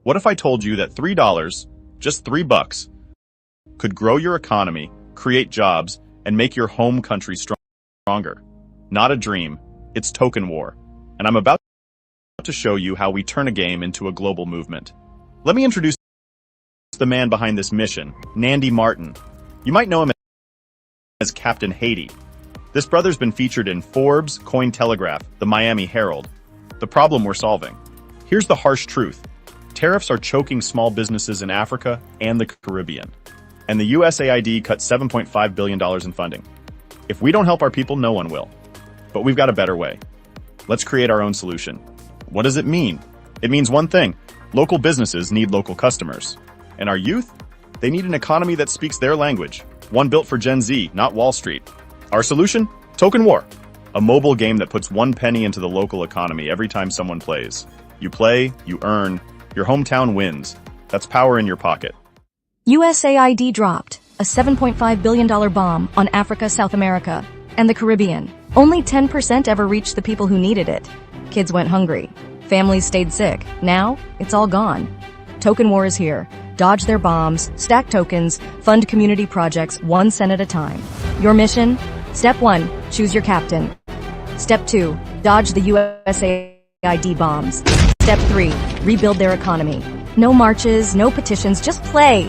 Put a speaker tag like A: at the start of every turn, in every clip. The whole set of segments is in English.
A: What if I told you that $3, just $3, could grow your economy, create jobs, and make your home country stronger? Not a dream, it's token war. And I'm about to show you how we turn a game into a global movement. Let me introduce the man behind this mission, Nandy Martin. You might know him as Captain Haiti. This brother's been featured in Forbes, Cointelegraph, the Miami Herald. The problem we're solving. Here's the harsh truth. Tariffs are choking small businesses in Africa and the Caribbean. And the USAID cut $7.5 billion in funding. If we don't help our people, no one will. But we've got a better way. Let's create our own solution. What does it mean? It means one thing. Local businesses need local customers. And our youth? They need an economy that speaks their language. One built for Gen Z, not Wall Street. Our solution? Token War. A mobile game that puts 1 penny into the local economy every time someone plays. You play, you earn, your hometown wins. That's power in your pocket.
B: USAID dropped a $7.5 billion bomb on Africa, South America, and the Caribbean. Only 10% ever reached the people who needed it. Kids went hungry. Families stayed sick. Now, it's all gone. Token War is here. Dodge their bombs, stack tokens, fund community projects 1 cent at a time. Your mission? Step 1, choose your captain. Step 2, dodge the USAID bombs. Step 3, rebuild their economy. No marches, no petitions, just play.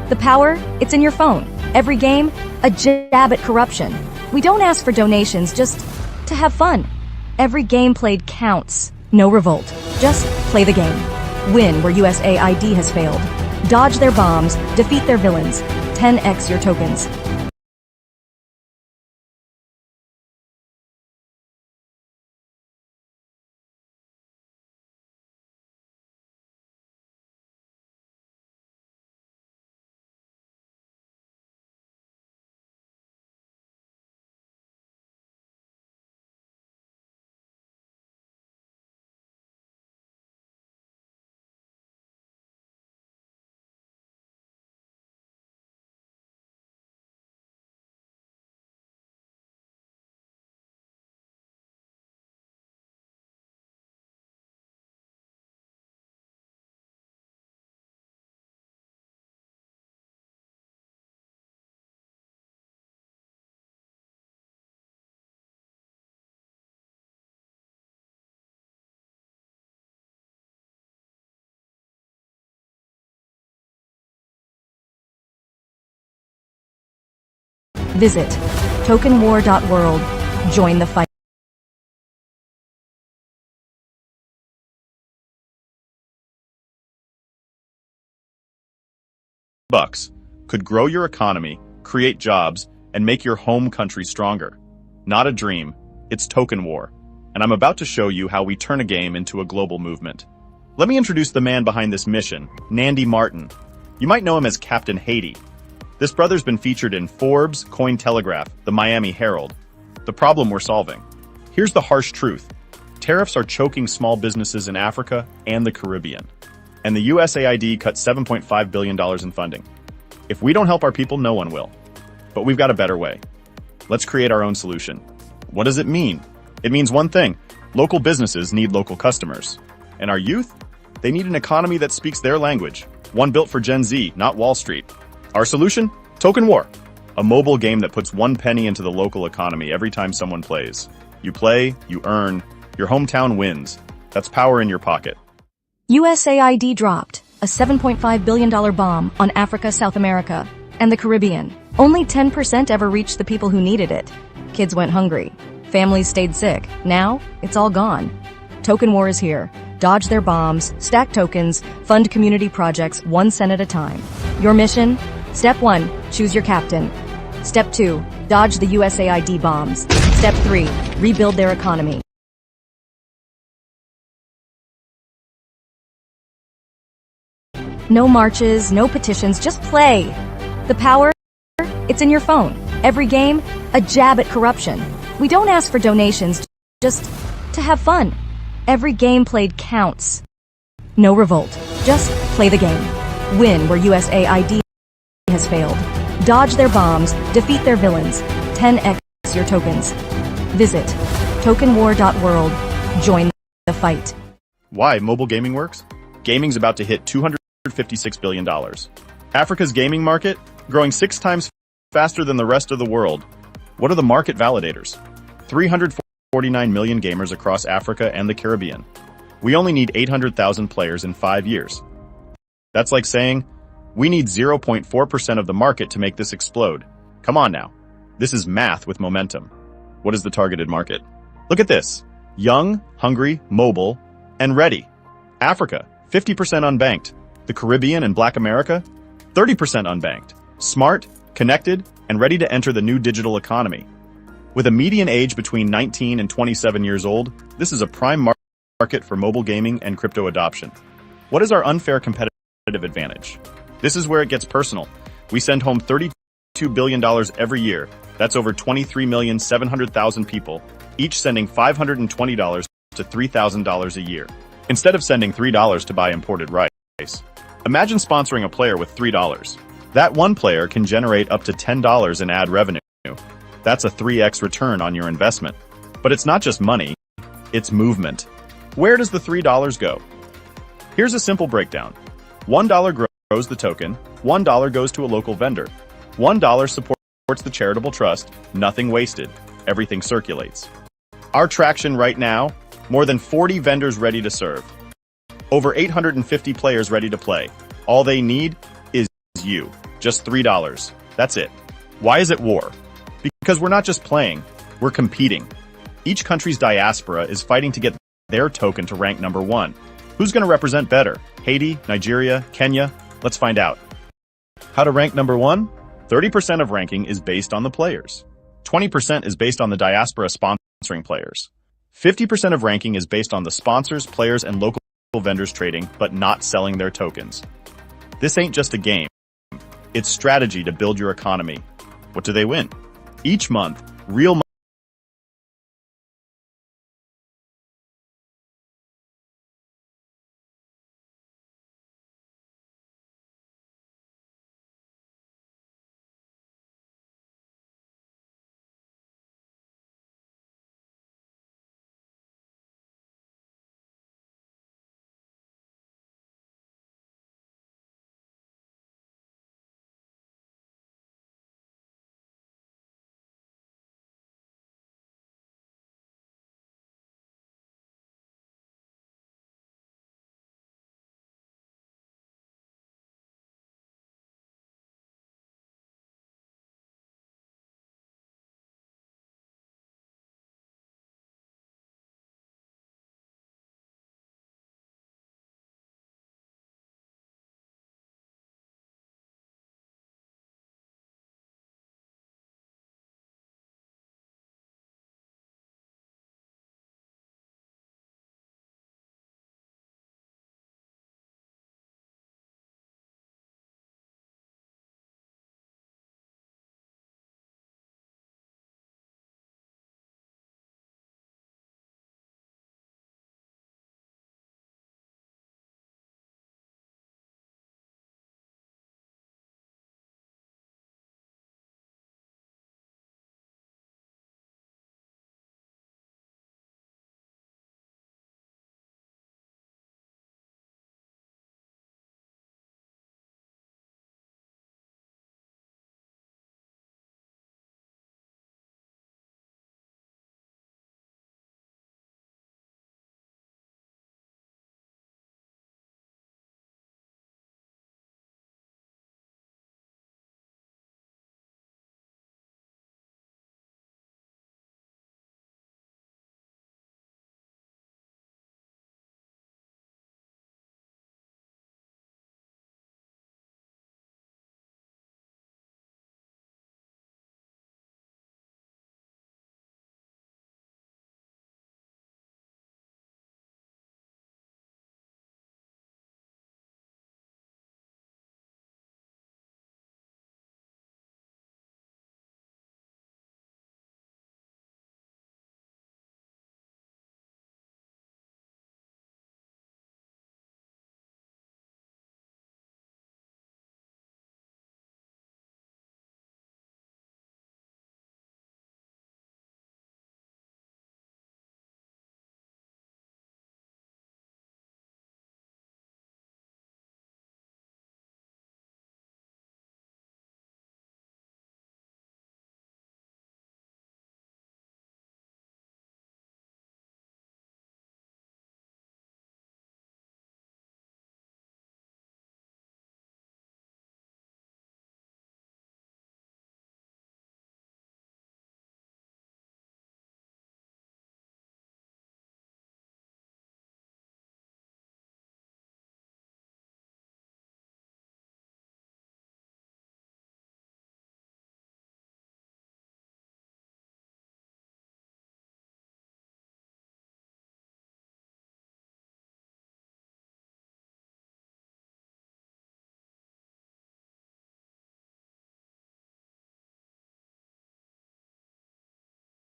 B: The power, it's in your phone. Every game, a jab at corruption. We don't ask for donations, just to have fun. Every game played counts. No revolt. Just play the game. Win where USAID has failed. Dodge their bombs, defeat their villains. 10x your tokens. Visit tokenwar.world. Join the fight.
A: Bucks could grow your economy, create jobs, and make your home country stronger. Not a dream, it's token war. And I'm about to show you how we turn a game into a global movement. Let me introduce the man behind this mission, Nandy Martin. You might know him as Captain Haiti. This brother's been featured in Forbes, Cointelegraph, the Miami Herald. The problem we're solving. Here's the harsh truth. Tariffs are choking small businesses in Africa and the Caribbean. And the USAID cut $7.5 billion in funding. If we don't help our people, no one will. But we've got a better way. Let's create our own solution. What does it mean? It means one thing. Local businesses need local customers. And our youth? They need an economy that speaks their language. One built for Gen Z, not Wall Street. Our solution? Token War. A mobile game that puts 1 penny into the local economy every time someone plays. You play, you earn, your hometown wins. That's power in your pocket.
B: USAID dropped a $7.5 billion bomb on Africa, South America, and the Caribbean. Only 10% ever reached the people who needed it. Kids went hungry. Families stayed sick. Now, it's all gone. Token War is here. Dodge their bombs, stack tokens, fund community projects 1 cent at a time. Your mission? Step 1, choose your captain. Step 2, dodge the USAID bombs. Step 3, rebuild their economy. No marches, no petitions, just play. The power, it's in your phone. Every game, a jab at corruption. We don't ask for donations, just to have fun. Every game played counts. No revolt, just play the game. Win where USAID has failed. Dodge their bombs, defeat their villains. 10x your tokens. Visit tokenwar.world. Join the fight.
A: Why mobile gaming works? gaming's about to hit $256 billion. Africa's gaming market, growing 6 times faster than the rest of the world. What are the market validators? 349 million gamers across Africa and the Caribbean. We only need 800,000 players in 5 years. That's like saying, we need 0.4% of the market to make this explode. Come on now. This is math with momentum. What is the targeted market? Look at this. Young, hungry, mobile, and ready. Africa, 50% unbanked. The Caribbean and Black America, 30% unbanked. Smart, connected, and ready to enter the new digital economy. With a median age between 19 and 27 years old, this is a prime market for mobile gaming and crypto adoption. What is our unfair competitive advantage? This is where it gets personal. We send home $32 billion every year. That's over 23,700,000 people, each sending $520 to $3,000 a year. Instead of sending $3 to buy imported rice. Imagine sponsoring a player with $3. That one player can generate up to $10 in ad revenue. That's a 3x return on your investment. But it's not just money, it's movement. Where does the $3 go? Here's a simple breakdown. $1 grows the token, $1 goes to a local vendor, $1 supports the charitable trust, nothing wasted, everything circulates. Our traction right now, more than 40 vendors ready to serve. Over 850 players ready to play. All they need is you. Just $3. That's it. Why is it war? Because we're not just playing, we're competing. Each country's diaspora is fighting to get their token to rank number 1. Who's going to represent better? Haiti, Nigeria, Kenya? Let's find out. How to rank number 1? 30% of ranking is based on the players. 20% is based on the diaspora sponsoring players. 50% of ranking is based on the sponsors, players, and local vendors trading, but not selling their tokens. This ain't just a game. It's strategy to build your economy. What do they win? Each month, real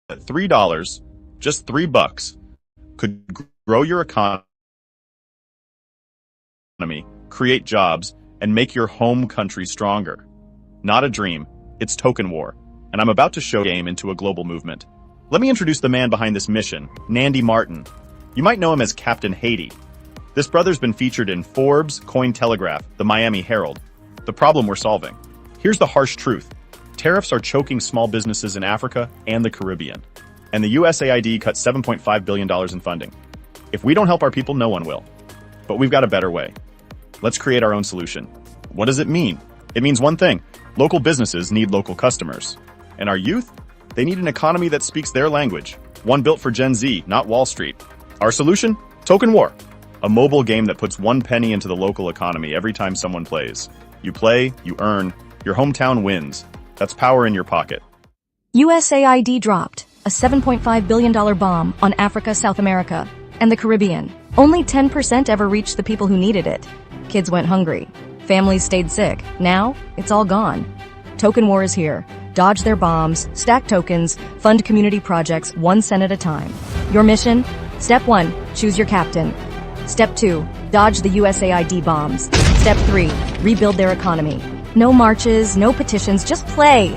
A: At $3, just $3, could grow your economy, create jobs, and make your home country stronger. Not a dream, it's token war, and I'm about to show game into a global movement. Let me introduce the man behind this mission, Nandy Martin. You might know him as Captain Haiti. This brother's been featured in Forbes, Cointelegraph, the Miami Herald. The problem we're solving. Here's the harsh truth. Tariffs are choking small businesses in Africa and the Caribbean. And the USAID cut $7.5 billion in funding. If we don't help our people, no one will. But we've got a better way. Let's create our own solution. What does it mean? It means one thing. Local businesses need local customers. And our youth? They need an economy that speaks their language. One built for Gen Z, not Wall Street. Our solution? Token War. A mobile game that puts 1 penny into the local economy every time someone plays. You play, you earn, your hometown wins. That's power in your pocket.
B: USAID dropped a $7.5 billion bomb on Africa, South America, and the Caribbean. Only 10% ever reached the people who needed it. Kids went hungry. Families stayed sick. Now, it's all gone. Token War is here. Dodge their bombs, stack tokens, fund community projects 1 cent at a time. Your mission? Step 1, choose your captain. Step 2, dodge the USAID bombs. Step 3, rebuild their economy. No marches, no petitions, just play.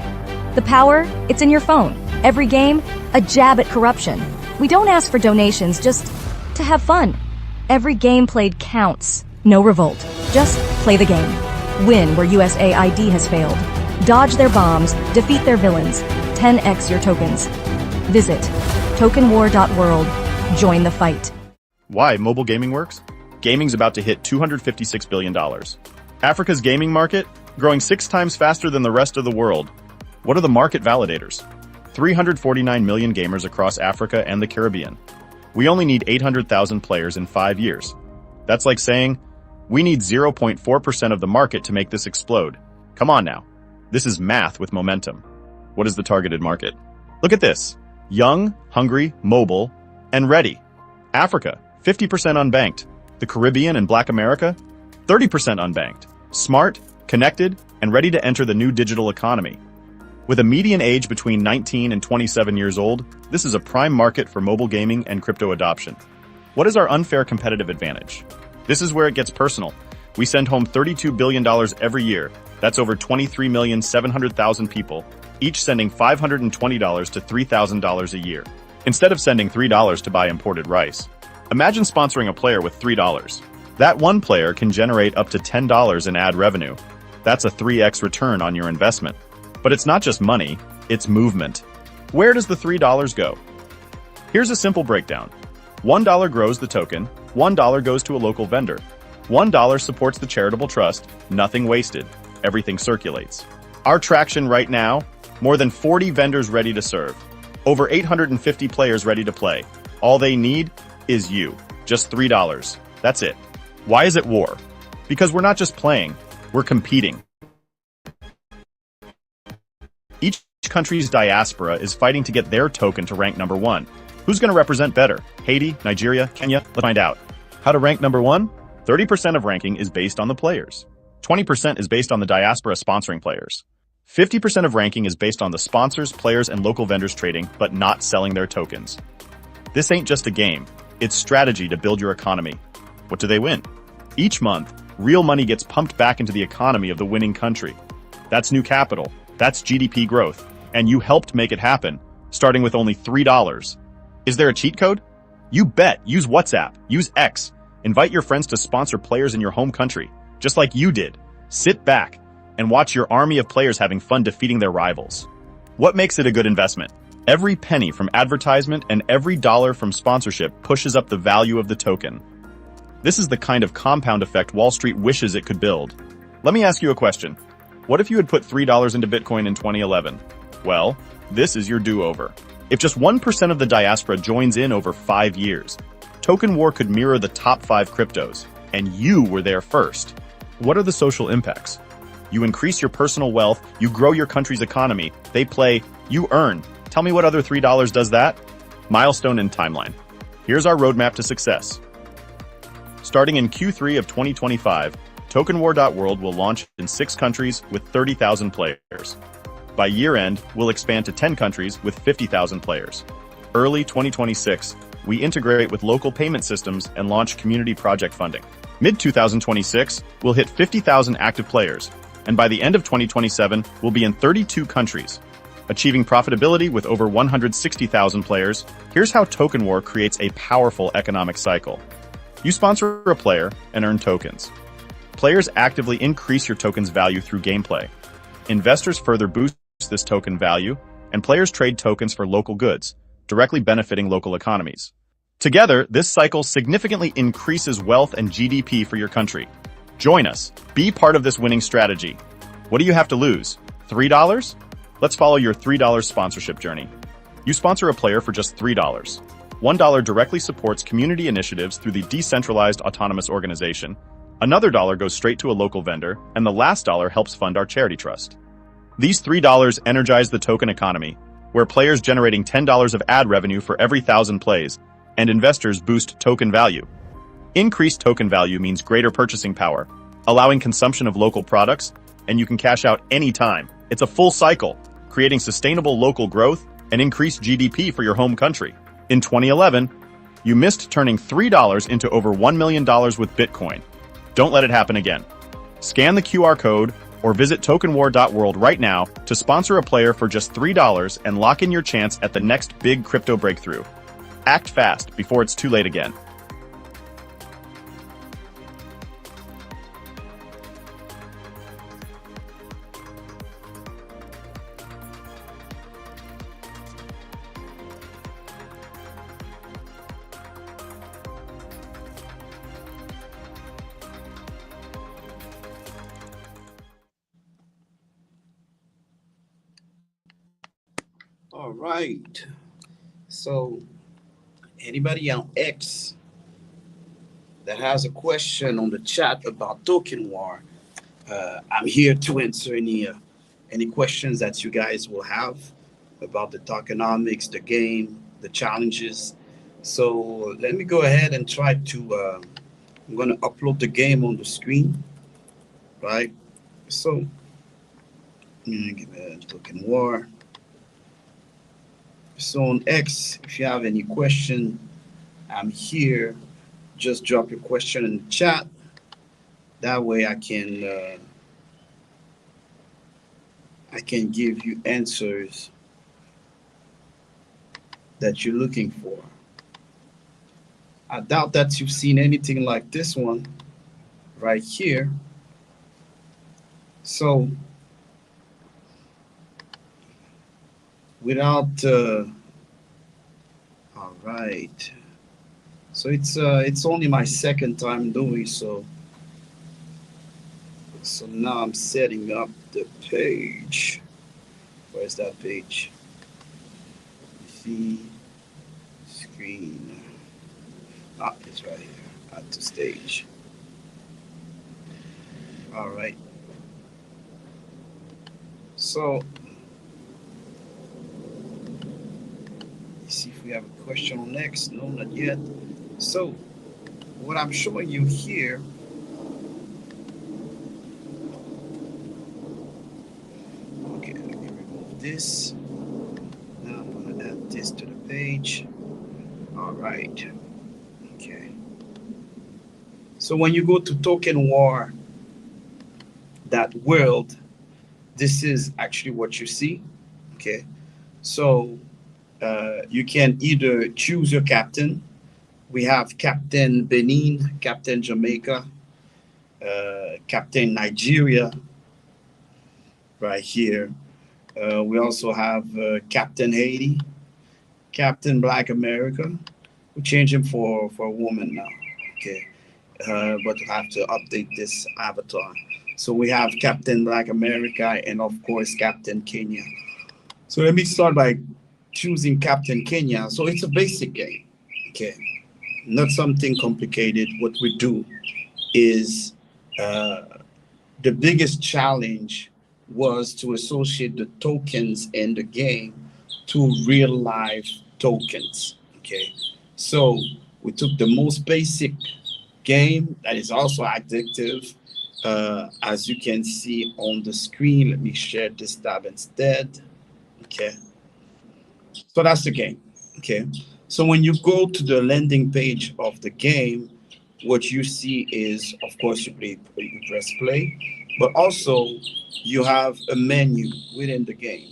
B: The power, it's in your phone. Every game, a jab at corruption. We don't ask for donations, just to have fun. Every game played counts. No revolt. Just play the game. Win where USAID has failed. Dodge their bombs, defeat their villains. 10x your tokens. Visit tokenwar.world. Join the fight.
A: Why mobile gaming works? Gaming's about to hit $256 billion. Africa's gaming market? Growing 6 times faster than the rest of the world. What are the market validators? 349 million gamers across Africa and the Caribbean. We only need 800,000 players in 5 years. That's like saying, we need 0.4% of the market to make this explode. Come on now. This is math with momentum. What is the targeted market? Look at this. Young, hungry, mobile, and ready. Africa, 50% unbanked. The Caribbean and Black America, 30% unbanked. Smart, connected, and ready to enter the new digital economy. With a median age between 19 and 27 years old, this is a prime market for mobile gaming and crypto adoption. What is our unfair competitive advantage? This is where it gets personal. We send home $32 billion every year. That's over 23,700,000 people, each sending $520 to $3,000 a year. Instead of sending $3 to buy imported rice. Imagine sponsoring a player with $3. That one player can generate up to $10 in ad revenue. That's a 3x return on your investment. But it's not just money, it's movement. Where does the $3 go? Here's a simple breakdown. $1 grows the token, $1 goes to a local vendor. $1 supports the charitable trust, nothing wasted, everything circulates. Our traction right now, more than 40 vendors ready to serve. Over 850 players ready to play. All they need is you. Just $3. That's it. Why is it war? Because we're not just playing, we're competing. Each country's diaspora is fighting to get their token to rank number 1. Who's going to represent better? Haiti, Nigeria, Kenya? Let's find out. How to rank number 1? 30% of ranking is based on the players. 20% is based on the diaspora sponsoring players. 50% of ranking is based on the sponsors, players, and local vendors trading, but not selling their tokens. This ain't just a game. It's strategy to build your economy. What do they win? Each month, real money gets pumped back into the economy of the winning country. That's new capital. That's GDP growth. And you helped make it happen, starting with only $3. Is there a cheat code? You bet. Use WhatsApp. Use X. Invite your friends to sponsor players in your home country, just like you did. Sit back and watch your army of players having fun defeating their rivals. What makes it a good investment? Every penny from advertisement and every dollar from sponsorship pushes up the value of the token. This is the kind of compound effect Wall Street wishes it could build. Let me ask you a question. What if you had put $3 into Bitcoin in 2011? Well, this is your do-over. If just 1% of the diaspora joins in over 5 years, Token War could mirror the top 5 cryptos, and you were there first. What are the social impacts? You increase your personal wealth, you grow your country's economy, they play, you earn. Tell me what other $3 does that? Milestone and timeline. Here's our roadmap to success. Starting in Q3 of 2025, tokenwar.world will launch in 6 countries with 30,000 players. By year-end, we'll expand to 10 countries with 50,000 players. Early 2026, we integrate with local payment systems and launch community project funding. Mid-2026, we'll hit 50,000 active players, and by the end of 2027, we'll be in 32 countries. Achieving profitability with over 160,000 players, here's how Token War creates a powerful economic cycle. You sponsor a player and earn tokens. Players actively increase your token's value through gameplay. Investors further boost this token value, and players trade tokens for local goods, directly benefiting local economies. Together, this cycle significantly increases wealth and GDP for your country. Join us. Be part of this winning strategy. What do you have to lose? $3? Let's follow your $3 sponsorship journey. You sponsor a player for just $3. $1 directly supports community initiatives through the decentralized autonomous organization. Another dollar goes straight to a local vendor, and the last dollar helps fund our charity trust. These $3 energize the token economy, where players generating $10 of ad revenue for every 1,000 plays, and investors boost token value. Increased token value means greater purchasing power, allowing consumption of local products, and you can cash out anytime. It's a full cycle, creating sustainable local growth and increased GDP for your home country. In 2011, you missed turning $3 into over $1 million with Bitcoin. Don't let it happen again. Scan the QR code or visit tokenwar.world right now to sponsor a player for just $3 and lock in your chance at the next big crypto breakthrough. Act fast before it's too late again.
C: All right. So, anybody on X that has a question on the chat about Token War, I'm here to answer any questions that you guys will have about the tokenomics, the game, the challenges. So let me go ahead and try to. I'm going to upload the game on the screen, right? So, give it a Token War. So on X, if you have any question, I'm here. Just drop your question in the chat. That way I can give you answers that you're looking for. I doubt that you've seen anything like this one right here. So without all right, so it's only my second time doing so now I'm setting up the page. Where's that page? See, screen. It's right here at the stage. All right, so see if we have a question on next. No, not yet. So what I'm showing you here, okay, let me remove this. Now I'm going to add this to the page. All right. Okay. So when you go to Token War, that world, this is actually what you see. Okay. So you can either choose your captain. We have Captain Benin, Captain Jamaica, Captain Nigeria right here. We also have Captain Haiti, Captain Black America. We change him for a woman now, okay? But we have to update this avatar. So we have Captain Black America and of course Captain Kenya. So let me start by choosing Captain Kenya. So it's a basic game, okay? Not something complicated. What we do is the biggest challenge was to associate the tokens in the game to real life tokens, okay? So we took the most basic game that is also addictive As you can see on the screen, let me share this tab instead. Okay, so that's the game. Okay, so when you go to the landing page of the game, what you see is, of course, you press play, but also you have a menu within the game.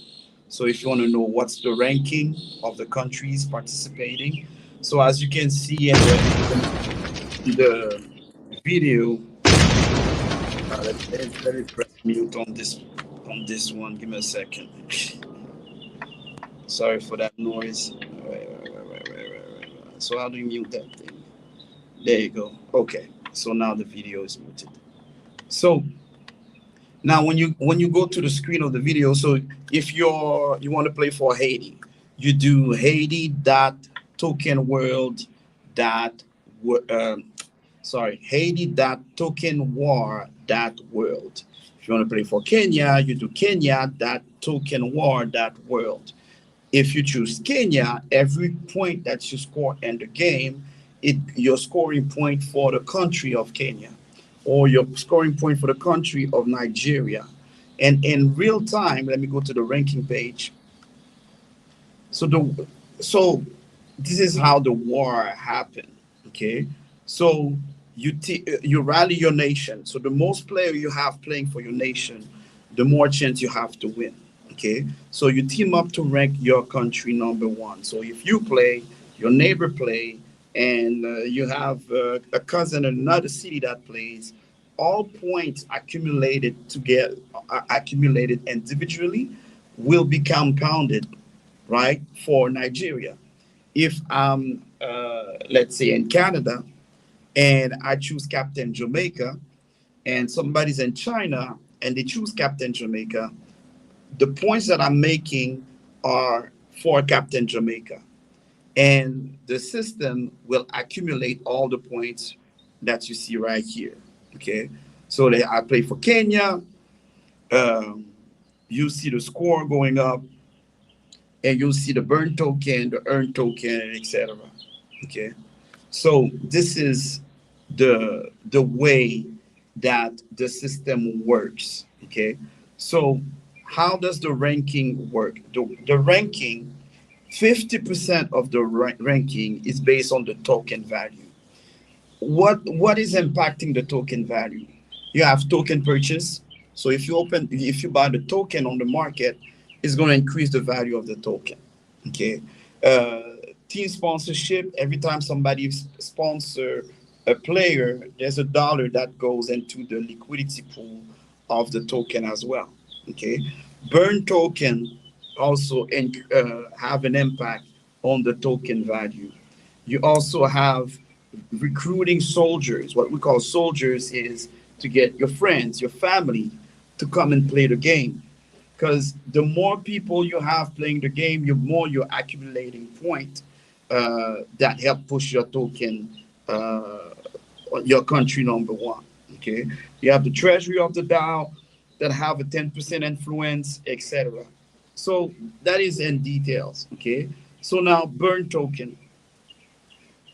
C: So if you want to know what's the ranking of the countries participating, so as you can see in the video, let me press mute on this one. Give me a second. Sorry for that noise. So how do you mute that thing? There you go. Okay. So now the video is muted. So now when you go to the screen of the video, so if you want to play for Haiti, you do Haiti dot token world dot Haiti dot token war dot world. If you want to play for Kenya, you do Kenya dot token war dot world. If you choose Kenya, every point that you score in the game, your scoring point for the country of Kenya, or your scoring point for the country of Nigeria. And in real time, let me go to the ranking page. So this is how the war happened. Okay, so you rally your nation. So the most player you have playing for your nation, the more chance you have to win. Okay, so you team up to rank your country number one. So if you play, your neighbor play, and you have a cousin in another city that plays, all points accumulated together, accumulated individually, will be compounded, right, for Nigeria. If I'm, let's say, in Canada, and I choose Captain Jamaica, and somebody's in China and they choose Captain Jamaica, the points that I'm making are for Captain Jamaica. And the system will accumulate all the points that you see right here. Okay. So I play for Kenya. Um, you see the score going up, and you'll see the burn token, the earn token, etc. Okay. So this is the way that the system works. Okay. So how does the ranking work? The ranking, 50% of the ranking is based on the token value. What is impacting the token value? You have token purchase. So if you buy the token on the market, it's going to increase the value of the token. Okay. Uh, Team sponsorship. Every time somebody sponsor a player, there's $1 that goes into the liquidity pool of the token as well. Okay. Burn token also have an impact on the token value. You also have recruiting soldiers. What we call soldiers is to get your friends, your family to come and play the game. Because the more people you have playing the game, the more you're accumulating points that help push your token, your country number one. Okay, you have the treasury of the DAO that have a 10% influence, etc. So that is in details. Okay, so now burn token.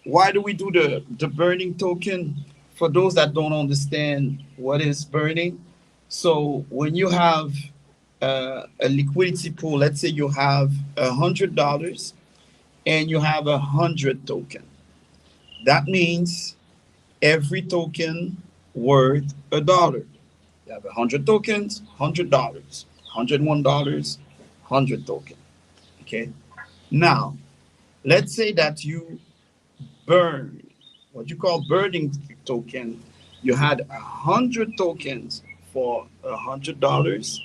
C: Why do we do the burning token? For those that don't understand what is burning, so when you have a liquidity pool, let's say you have $100 and you have 100 token. That means every token worth $1. You have 100 tokens, $100, $101, 100 token. Okay. Now, let's say that you burn what you call burning token. You had 100 tokens for $100.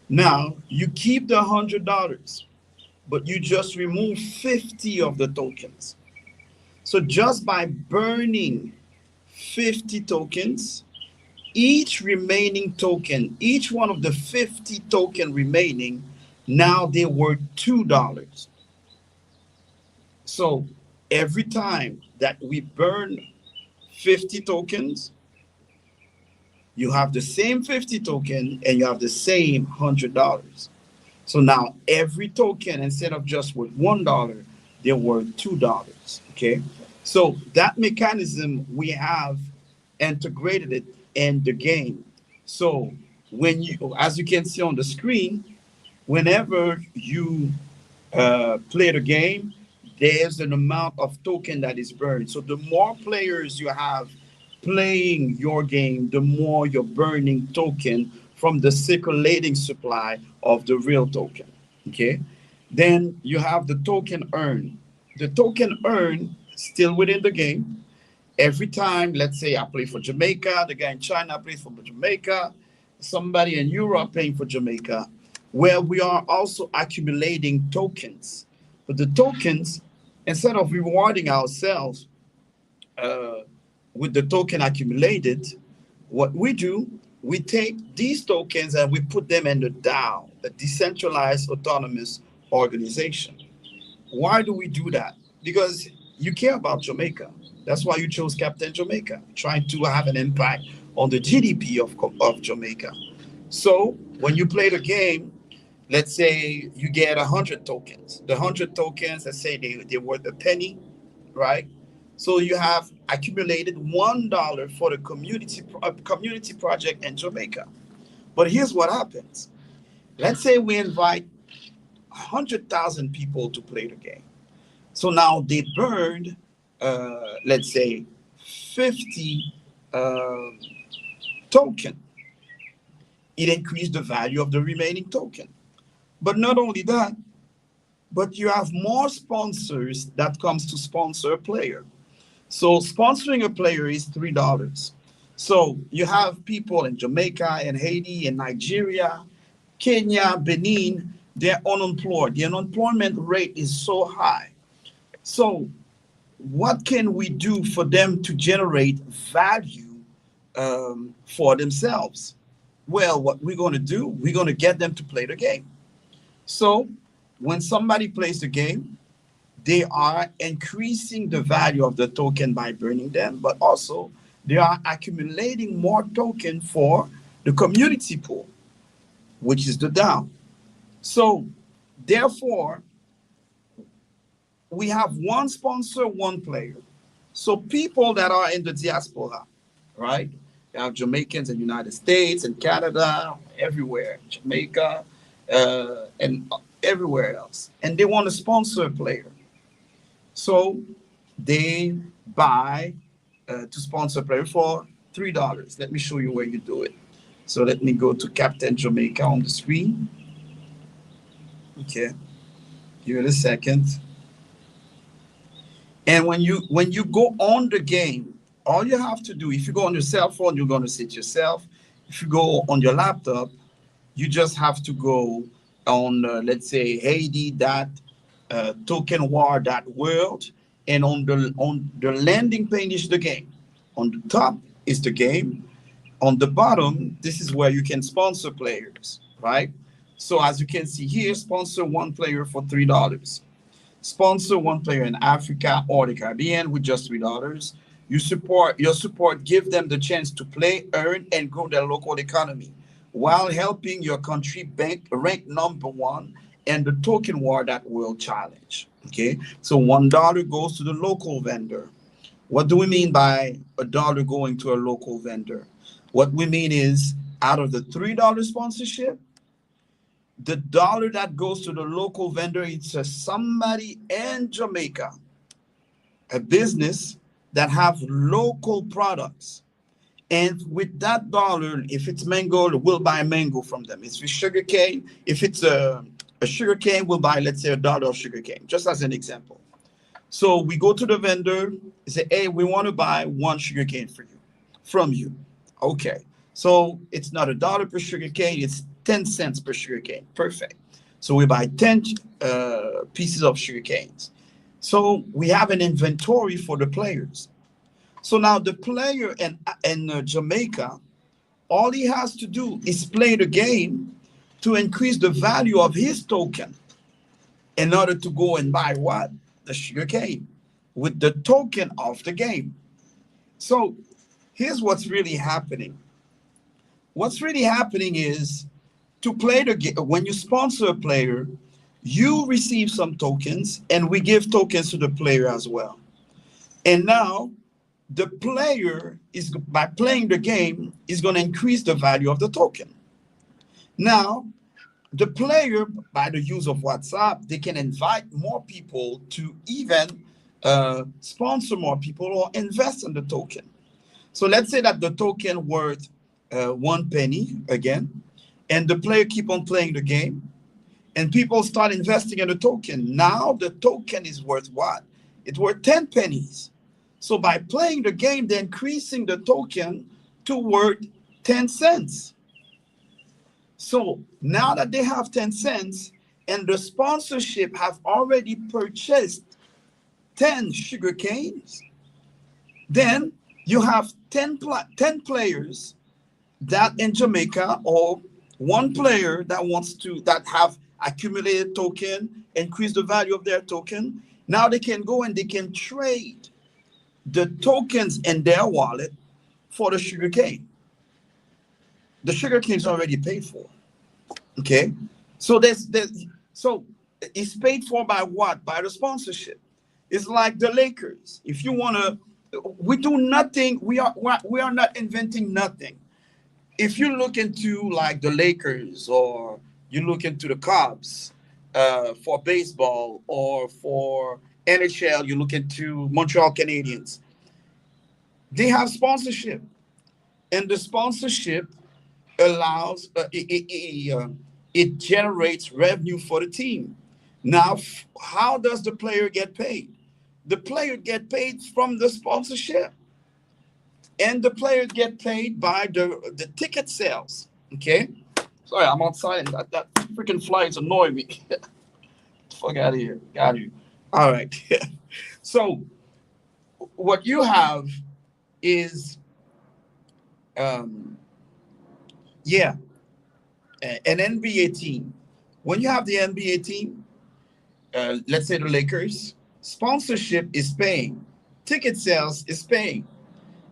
C: Now you keep the $100, but you just remove 50 of the tokens. So just by burning 50 tokens, each remaining token, each one of the 50 token remaining, now they were $2. So every time that we burn 50 tokens, you have the same 50 token and you have the same $100. So now every token, instead of just worth $1, they're worth $2. Okay. So that mechanism, we have integrated it in the game. So when you, as you can see on the screen, whenever you play the game, there's an amount of token that is burned. So the more players you have playing your game, the more you're burning token from the circulating supply of the real token. Okay. Then you have the token earn. The token earn still within the game. Every time, let's say I play for Jamaica, the guy in China plays for Jamaica, somebody in Europe paying for Jamaica, where we are also accumulating tokens. But the tokens, instead of rewarding ourselves uh, with the token accumulated, what we do, we take these tokens and we put them in the DAO, a decentralized autonomous organization. Why do we do that? Because you care about Jamaica. That's why you chose Captain Jamaica, trying to have an impact on the GDP of Jamaica. So when you play the game, let's say you get 100 tokens. The 100 tokens, let's say they're worth a penny, right? So you have accumulated $1 for the community project in Jamaica. But here's what happens. Let's say we invite 100,000 people to play the game. So now they burned, let's say, 50 token. It increased the value of the remaining token. But not only that, but you have more sponsors that comes to sponsor a player. So sponsoring a player is $3. So you have people in Jamaica and Haiti and Nigeria, Kenya, Benin, they're unemployed. The unemployment rate is so high. So what can we do for them to generate value for themselves? Well, what we're going to do, we're going to get them to play the game. So when somebody plays the game, they are increasing the value of the token by burning them, but also they are accumulating more token for the community pool, which is the DAO. So therefore, we have one sponsor, one player. So people that are in the diaspora, right? You have Jamaicans in the United States and Canada, everywhere, Jamaica, and everywhere else. And they want to sponsor a player. So they buy to sponsor a player for $3. Let me show you where you do it. So let me go to Captain Jamaica on the screen. Okay, give it a second. And when you go on the game, all you have to do, if you go on your cell phone, you're going to see it yourself. If you go on your laptop, you just have to go on, let's say, Haiti.tokenwar.world, and on the landing page is the game. On the top is the game. On the bottom, this is where you can sponsor players, right? So as you can see here, sponsor one player for $3. Sponsor one player in Africa or the Caribbean with just $3. Your support give them the chance to play, earn, and grow their local economy while helping your country rank #1 in the Token War That World Challenge. Okay, so $1 goes to the local vendor. What do we mean by $1 going to a local vendor? What we mean is out of the $3 sponsorship, the dollar that goes to the local vendor, it's somebody in Jamaica, a business that have local products. And with that dollar, if it's mango, we'll buy mango from them. If it's sugar cane, if it's a sugar cane, we'll buy, let's say, $1 of sugar cane, just as an example. So we go to the vendor and say, hey, we want to buy one sugar cane from you. Okay. So it's not $1 per sugar cane, it's 10 cents per sugar cane. Perfect. So we buy 10 pieces of sugar canes. So we have an inventory for the players. So now the player in Jamaica, all he has to do is play the game to increase the value of his token in order to go and buy what? The sugar cane with the token of the game. So here's what's really happening. What's really happening is to play the game, when you sponsor a player, you receive some tokens and we give tokens to the player as well. And now the player is, by playing the game, is going to increase the value of the token. Now, the player, by the use of WhatsApp, they can invite more people to even sponsor more people or invest in the token. So let's say that the token worth 1 penny again, and the player keep on playing the game, and people start investing in the token. Now the token is worth what? It's worth 10 pennies. So by playing the game, they're increasing the token to worth 10 cents. So now that they have 10 cents and the sponsorship have already purchased 10 sugar canes, then you have 10 players that in Jamaica, or one player that wants to, that have accumulated token, increase the value of their token. Now they can go and they can trade the tokens in their wallet for the sugar cane. The sugar cane is already paid for. Okay, so so it's paid for by what? By the sponsorship. It's like the Lakers. If you want to, we do nothing. We are not inventing nothing. If you look into like the Lakers, or you look into the Cubs for baseball, or for NHL, you look into Montreal Canadiens, they have sponsorship, and the sponsorship allows it generates revenue for the team. Now, how does the player get paid? The player get paid from the sponsorship, and the players get paid by the ticket sales. Okay, sorry, I'm outside, and that freaking flies annoy me. Fuck out of here. Got you. All right. So what you have is yeah, an NBA team. When you have the NBA team, let's say the Lakers, sponsorship is paying, ticket sales is paying,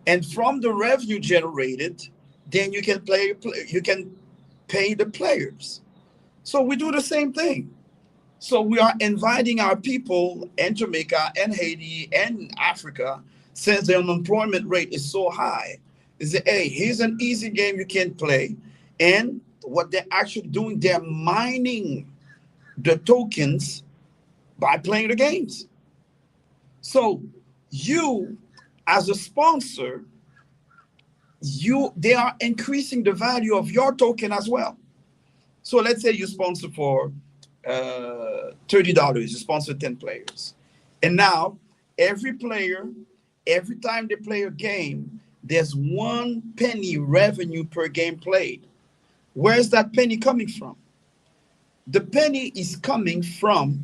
C: and from the revenue generated, then you can pay the players. So we do the same thing. So we are inviting our people in Jamaica and Haiti and Africa, since the unemployment rate is so high, is that, hey, here's an easy game you can play. And what they're actually doing, they're mining the tokens by playing the games. So you, as a sponsor, they are increasing the value of your token as well. So let's say you sponsor for $30, you sponsor 10 players. And now every player, every time they play a game, there's 1 penny revenue per game played. Where's that penny coming from? The penny is coming from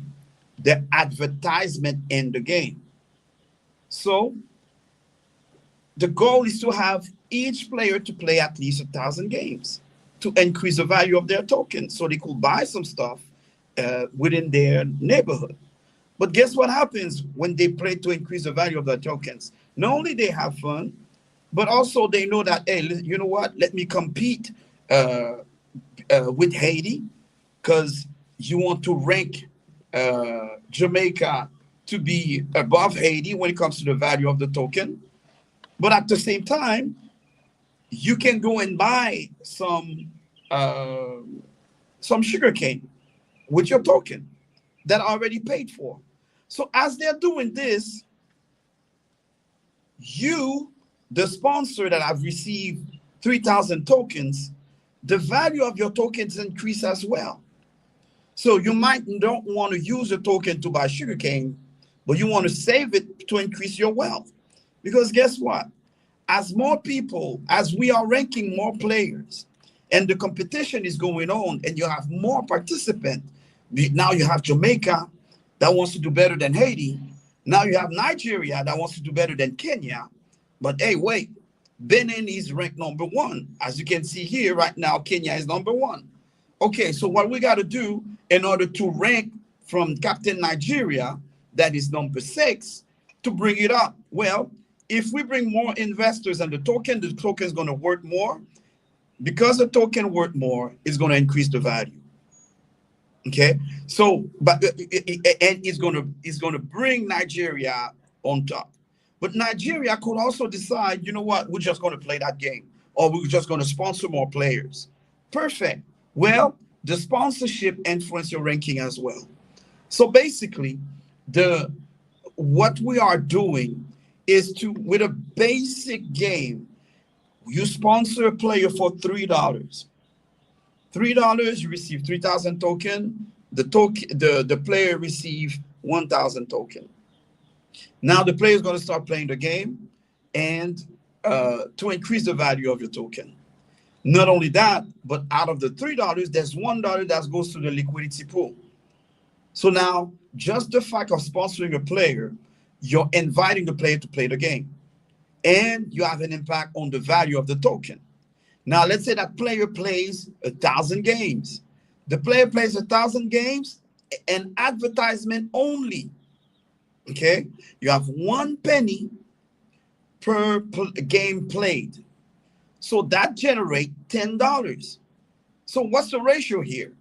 C: the advertisement in the game. So the goal is to have each player to play at least 1,000 games to increase the value of their token, so they could buy some stuff within their neighborhood. But guess what happens when they play to increase the value of their tokens? Not only they have fun, but also they know that, hey, you know what? Let me compete with Haiti, because you want to rank Jamaica to be above Haiti when it comes to the value of the token. But at the same time, you can go and buy some sugar cane with your token that already paid for. So as they're doing this, you, the sponsor that have received 3,000 tokens, the value of your tokens increase as well. So you might don't want to use a token to buy sugarcane, but you want to save it to increase your wealth. Because guess what? As more people, as we are ranking more players, and the competition is going on, and you have more participants, now you have Jamaica that wants to do better than Haiti. Now you have Nigeria that wants to do better than Kenya. But hey, wait, Benin is ranked #1. As you can see here right now, Kenya is #1. Okay, so what we got to do in order to rank from Captain Nigeria, that is #6, to bring it up? Well, if we bring more investors and the token is going to worth more. Because the token worth more, it's going to increase the value. Okay, so and it's going to bring Nigeria on top. But Nigeria could also decide, you know what, we're just going to play that game, or we're just going to sponsor more players. Perfect. Well, the sponsorship influence your ranking as well. So basically, the what we are doing is to, with a basic game, you sponsor a player for $3. $3, you receive 3,000 token. The player receive 1,000 token. Now the player is going to start playing the game, and to increase the value of your token. Not only that, but out of the $3, there's $1 that goes to the liquidity pool. So now, just the fact of sponsoring a player, you're inviting the player to play the game, and you have an impact on the value of the token. Now, let's say that player plays 1,000 games. The player plays 1,000 games and advertisement only. Okay, you have 1 penny per game played. So that generates $10. So what's the ratio here?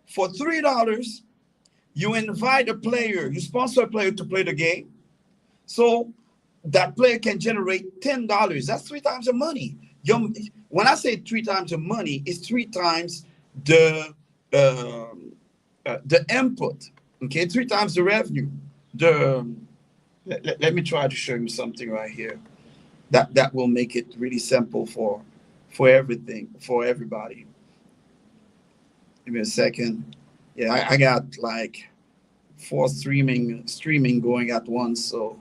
C: For $3, you invite a player, you sponsor a player to play the game. So that player can generate $10. That's 3 times the money. When I say 3 times the money, it's 3 times the input. Okay, 3 times the revenue. Let me try to show you something right here that will make it really simple for everything, for everybody. Give me a second. Yeah, I got like 4 streaming going at once, so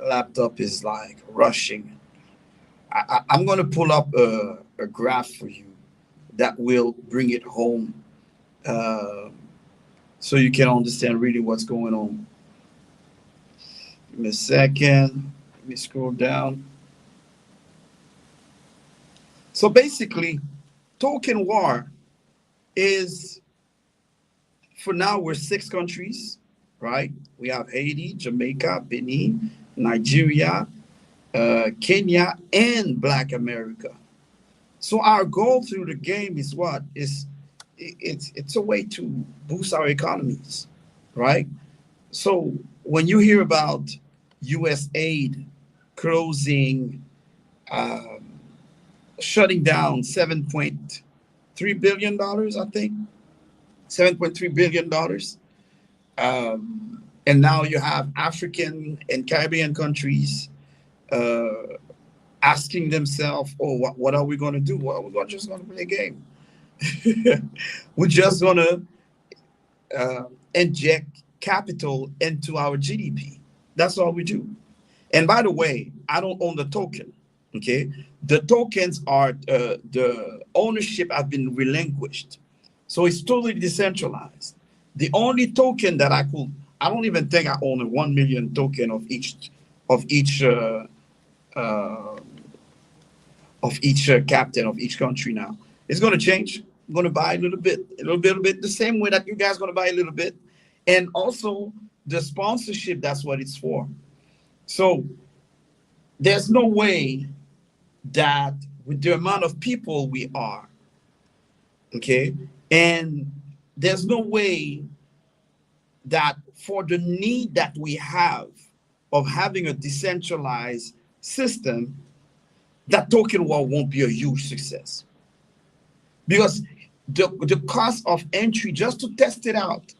C: laptop is like rushing. I'm going to pull up a graph for you that will bring it home, so you can understand really what's going on. Give me a second. Let me scroll down. So basically, token war is, for now, we're 6 countries, right? We have Haiti, Jamaica, Benin, Nigeria, Kenya, and Black America. So our goal through the game is what? It's a way to boost our economies, right? So when you hear about USAID closing, shutting down $7.3 billion, I think, $7.3 billion. And now you have African and Caribbean countries asking themselves, oh, what are we going to do? Well, we're just going to play a game. We're just going to inject capital into our GDP. That's all we do. And by the way, I don't own the token. Okay, the tokens are the ownership has been relinquished, so it's totally decentralized. The only token that I don't even think I own a 1 million token of each captain of each country. Now it's going to change. I'm going to buy a little bit, the same way that you guys are going to buy a little bit, and also the sponsorship. That's what it's for. So there's no way that with the amount of people we are, okay, and there's no way that for the need that we have of having a decentralized system, that token war won't be a huge success. Because the cost of entry just to test it out,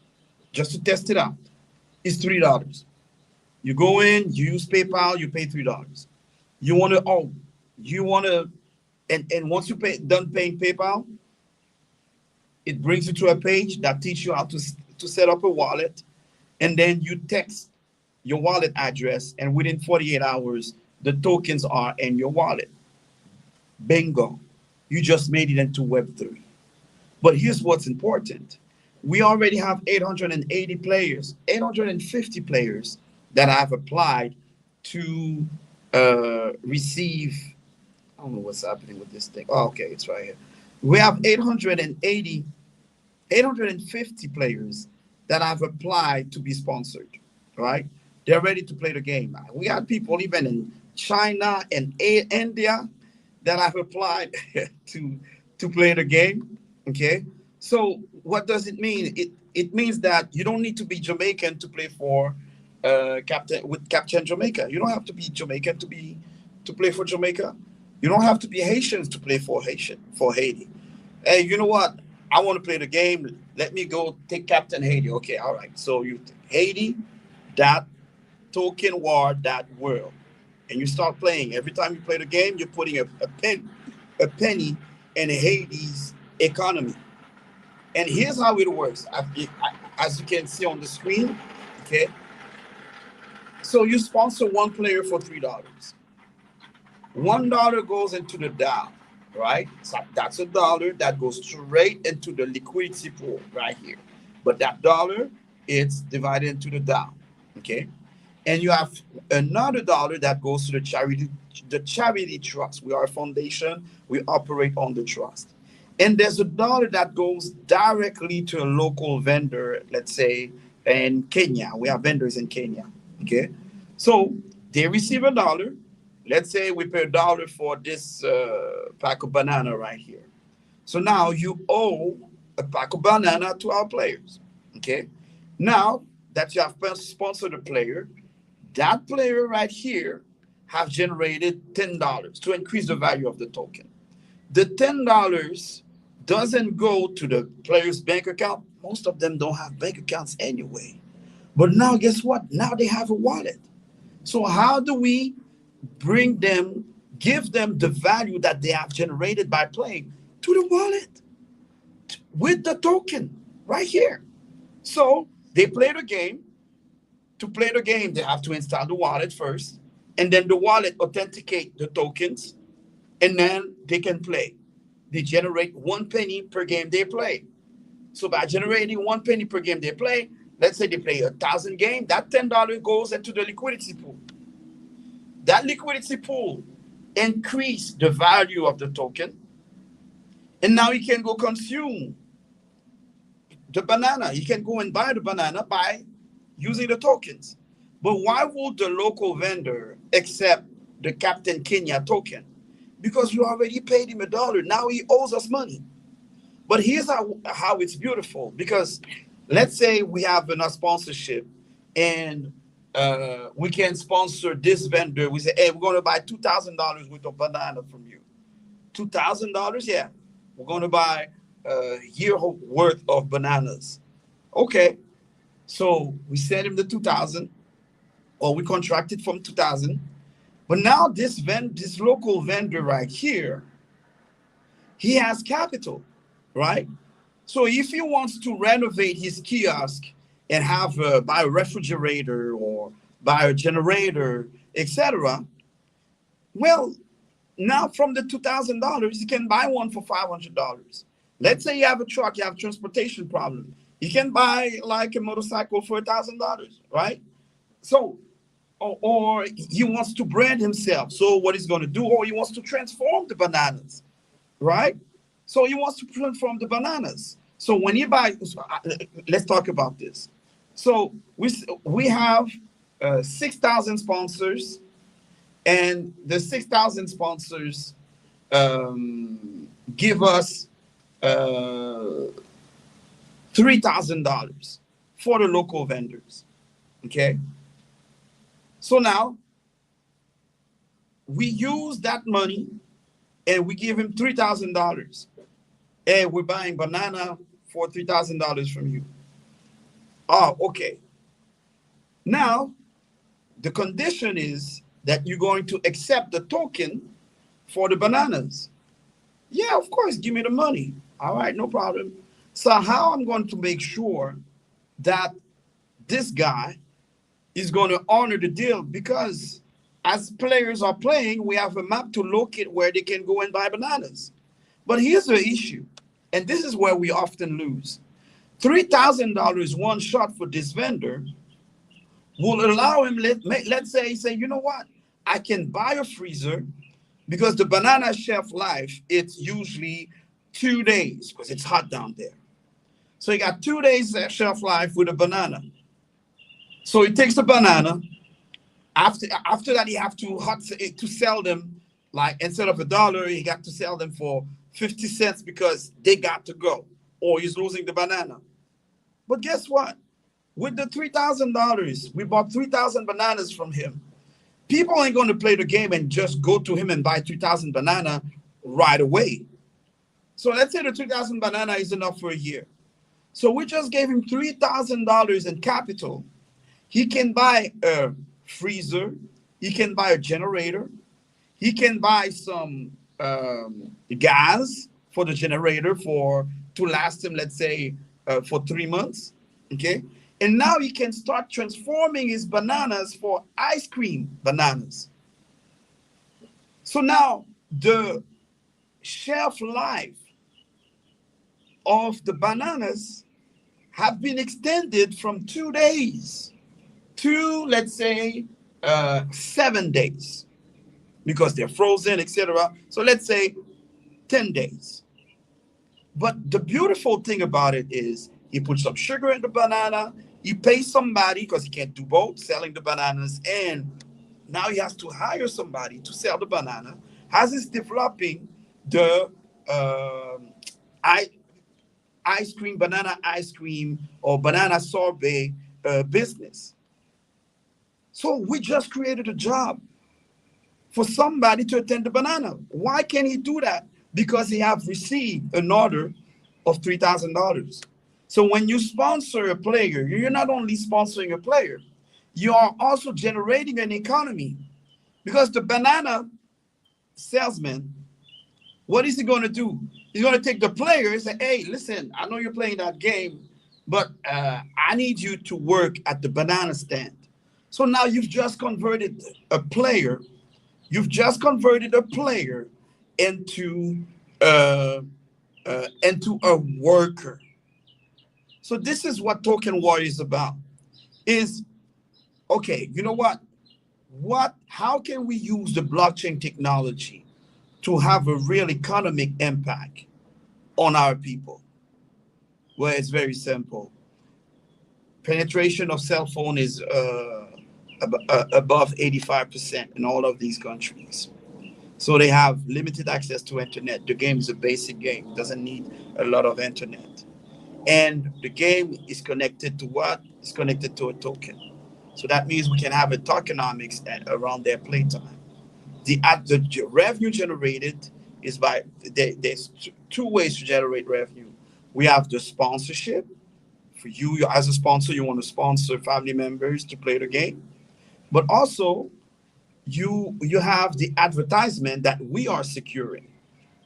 C: is $3. You go in, you use PayPal, you pay $3. And once you done paying PayPal, it brings you to a page that teaches you how to set up a wallet, and then you text your wallet address, and within 48 hours, the tokens are in your wallet. Bingo. You just made it into Web3. But here's what's important. We already have 880 players, 850 players that have applied to receive. I don't know what's happening with this thing. Oh, okay, it's right here. We have 850 players that have applied to be sponsored, right? They're ready to play the game. We got people even in China and India that have applied to play the game, okay? So what does it mean? It means that you don't need to be Jamaican to play for Captain Jamaica. You don't have to be Jamaican to play for Jamaica. You don't have to be Haitians to play for Haiti. Hey, you know what? I want to play the game. Let me go take Captain Haiti. Okay, all right. So you Haiti, that token war, that world, and you start playing. Every time you play the game, you're putting a penny in Haiti's economy. And here's how it works. As you can see on the screen, okay. So you sponsor one player for $3. $1 goes into the DAO, right? So that's a dollar that goes straight into the liquidity pool right here. But that dollar, it's divided into the DAO, okay? And you have another dollar that goes to the charity trust. We are a foundation. We operate on the trust. And there's a dollar that goes directly to a local vendor, let's say in Kenya. We have vendors in Kenya, okay? So they receive a dollar. Let's say we pay $1 for this pack of banana right here. So now you owe a pack of banana to our players, okay? Now that you have sponsored a player, that player right here have generated $10 to increase the value of the token. The $10 doesn't go to the player's bank account. Most of them don't have bank accounts anyway. But now guess what? Now they have a wallet. So how do we give them the value that they have generated by playing to the wallet with the token right here? So they play the game. To play the game, they have to install the wallet first, and then the wallet authenticate the tokens, and then they can play. They generate 1 penny per game they play. So by generating 1 penny per game they play, let's say they play 1,000 games, that $10 goes into the liquidity pool. That liquidity pool increase the value of the token, and now you can go consume the banana. You can go and buy the banana by using the tokens. But why would the local vendor accept the Captain Kenya token? Because you already paid him $1. Now he owes us money. But here's how it's beautiful. Because let's say we have a sponsorship and we can sponsor this vendor. We say, hey, we're going to buy $2,000 worth of banana from you. $2,000? Yeah. We're going to buy a year worth of bananas. Okay. So we send him the 2,000, or we contracted from 2,000. But now this local vendor right here, he has capital, right? So if he wants to renovate his kiosk and have buy a refrigerator or buy a generator, etc., well, now from the $2,000, he can buy one for $500. Let's say you have a truck, you have a transportation problem. You can buy like a motorcycle for $1,000, right? So, or he wants to brand himself. So what he's going to do, or he wants to transform the bananas, right? So he wants to transform the bananas. So when he buys, let's talk about this. So we have 6,000 sponsors, and the 6,000 sponsors give us $3,000 for the local vendors, okay? So now we use that money and we give him $3,000. Hey, we're buying banana for $3,000 from you. Oh, okay. Now, the condition is that you're going to accept the token for the bananas. Yeah, of course, give me the money. All right, no problem. So how I'm going to make sure that this guy is going to honor the deal? Because as players are playing, we have a map to locate where they can go and buy bananas. But here's the issue, and this is where we often lose. $3,000 one shot for this vendor will allow him, let's say, you know what? I can buy a freezer because the banana shelf life, it's usually 2 days because it's hot down there. So you got 2 days shelf life with a banana. So he takes the banana. After that, he have to sell them, like instead of $1, he got to sell them for 50 cents because they got to go, or he's losing the banana. But guess what? With the $3,000, we bought 3,000 bananas from him. People ain't going to play the game and just go to him and buy 3,000 banana right away. So let's say the 3,000 banana is enough for a year. So we just gave him $3,000 in capital. He can buy a freezer. He can buy a generator. He can buy some gas for the generator to last him, let's say, for 3 months. Okay. And now he can start transforming his bananas for ice cream bananas. So now the shelf life of the bananas have been extended from 2 days to, let's say, 7 days, because they're frozen, etc. So let's say 10 days. But the beautiful thing about it is he puts some sugar in the banana. He pays somebody, because he can't do both, selling the bananas, and now he has to hire somebody to sell the banana, as he's developing the ice cream, banana ice cream, or banana sorbet business. So we just created a job for somebody to attend the banana. Why can't he do that? Because he have received an order of $3,000. So when you sponsor a player, you're not only sponsoring a player, you are also generating an economy. Because the banana salesman, what is he going to do? He's going to take the player and say, hey, listen, I know you're playing that game, but I need you to work at the banana stand. So now you've just converted a player. You've just converted a player into a worker. So this is what Token War is about. Is, okay, you know what? How can we use the blockchain technology to have a real economic impact on our people? Well, it's very simple. Penetration of cell phone is above 85% in all of these countries. So they have limited access to internet. The game is a basic game, doesn't need a lot of internet. And the game is connected to what? It's connected to a token. So that means we can have a tokenomics around their playtime. The revenue generated is by, there's 2 ways to generate revenue. We have the sponsorship. For you as a sponsor, you want to sponsor family members to play the game. But also, you have the advertisement that we are securing.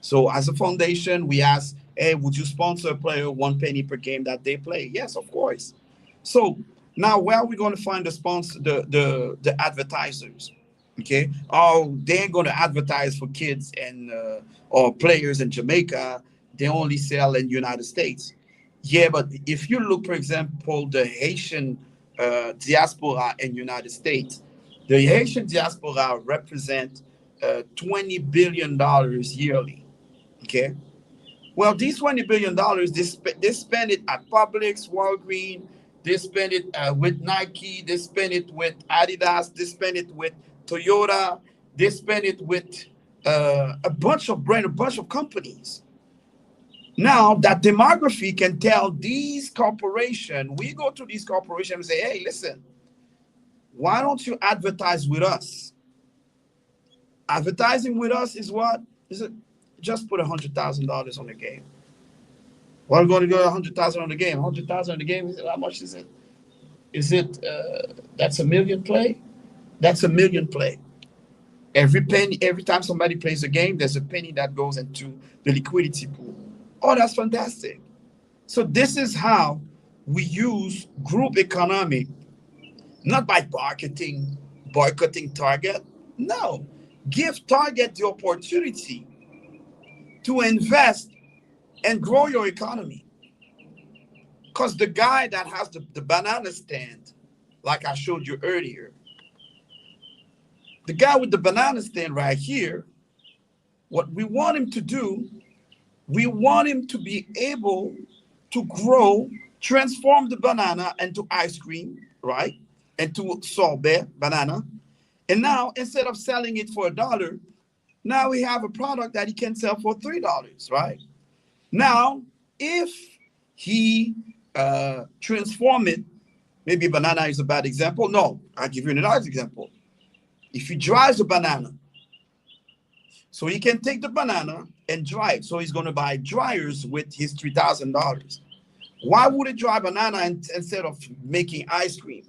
C: So as a foundation, we ask, hey, would you sponsor a player 1 penny per game that they play? Yes, of course. So now where are we going to find the sponsor, the advertisers? Okay. Oh, they ain't going to advertise for kids and or players in Jamaica. They only sell in the United States. Yeah, but if you look, for example, the Haitian diaspora in the United States, the Haitian diaspora represent $20 billion yearly. Okay. Well, these $20 billion, they spend it at Publix, Walgreens, they spend it with Nike, they spend it with Adidas, they spend it with Toyota, they spend it with a bunch of brands, a bunch of companies. Now, that demography can tell these corporations, we go to these corporations and say, hey, listen, why don't you advertise with us? Advertising with us is what? Is it just put $100,000 on the game? Well, I'm going to go $100,000 on the game. $100,000 on the game, how much is it? Is it, that's $1 million play? That's $1 million play. Every penny, every time somebody plays a game, there's a penny that goes into the liquidity pool. Oh, that's fantastic. So this is how we use group economy, not by boycotting Target. No, give Target the opportunity to invest and grow your economy. Because the guy that has the banana stand, like I showed you earlier, the guy with the banana stand right here, what we want him to do, we want him to be able to grow, transform the banana into ice cream, right? Into sorbet banana. And now, instead of selling it for $1, now we have a product that he can sell for $3, right? Now, if he transform it Maybe banana is a bad example. No, I'll give you another example. If he dries a banana, so he can take the banana and dry it. So he's going to buy dryers with his $3,000. Why would he dry banana instead of making ice cream?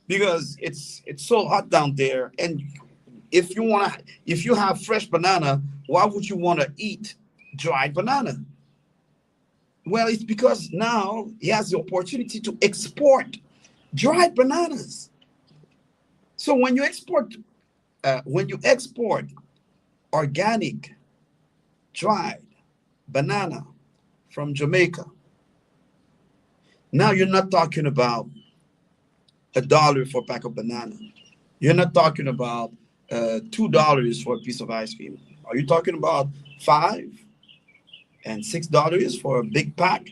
C: Because it's so hot down there, and if you have fresh banana, why would you want to eat dried banana? Well, it's because now he has the opportunity to export dried bananas. So when you export organic dried banana from Jamaica, now you're not talking about $1 for a pack of banana. You're not talking about $2 for a piece of ice cream. Are you talking about $5 and $6 for a big pack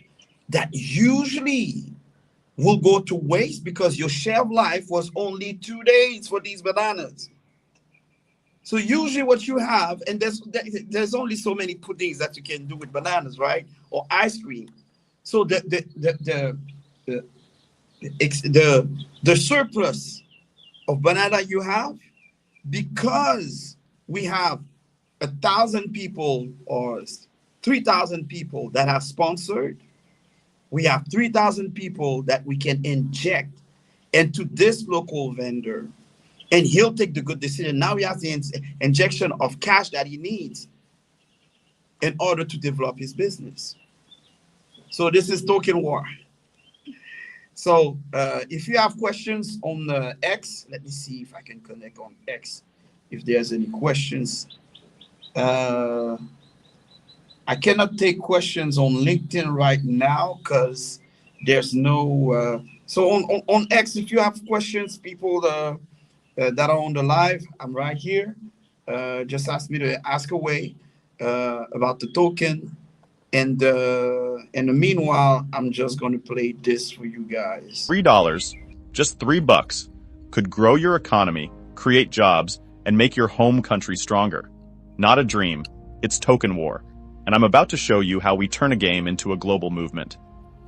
C: that usually will go to waste because your shelf life was only 2 days for these bananas? So usually what you have, and there's only so many puddings that you can do with bananas, right? Or ice cream. So the surplus of banana you have, because we have 1,000 people or 3,000 people that have sponsored, we have 3,000 people that we can inject into this local vendor, and he'll take the good decision. Now he has the injection of cash that he needs in order to develop his business. So this is token war. So if you have questions on X, let me see if I can connect on X, if there's any questions. I cannot take questions on LinkedIn right now because there's no, so on X, if you have questions, people that are on the live, I'm right here. Just ask me to ask away about the token. And in the meanwhile, I'm just going to play this for you guys.
A: $3, just $3, could grow your economy, create jobs, and make your home country stronger. Not a dream, it's token war. And I'm about to show you how we turn a game into a global movement.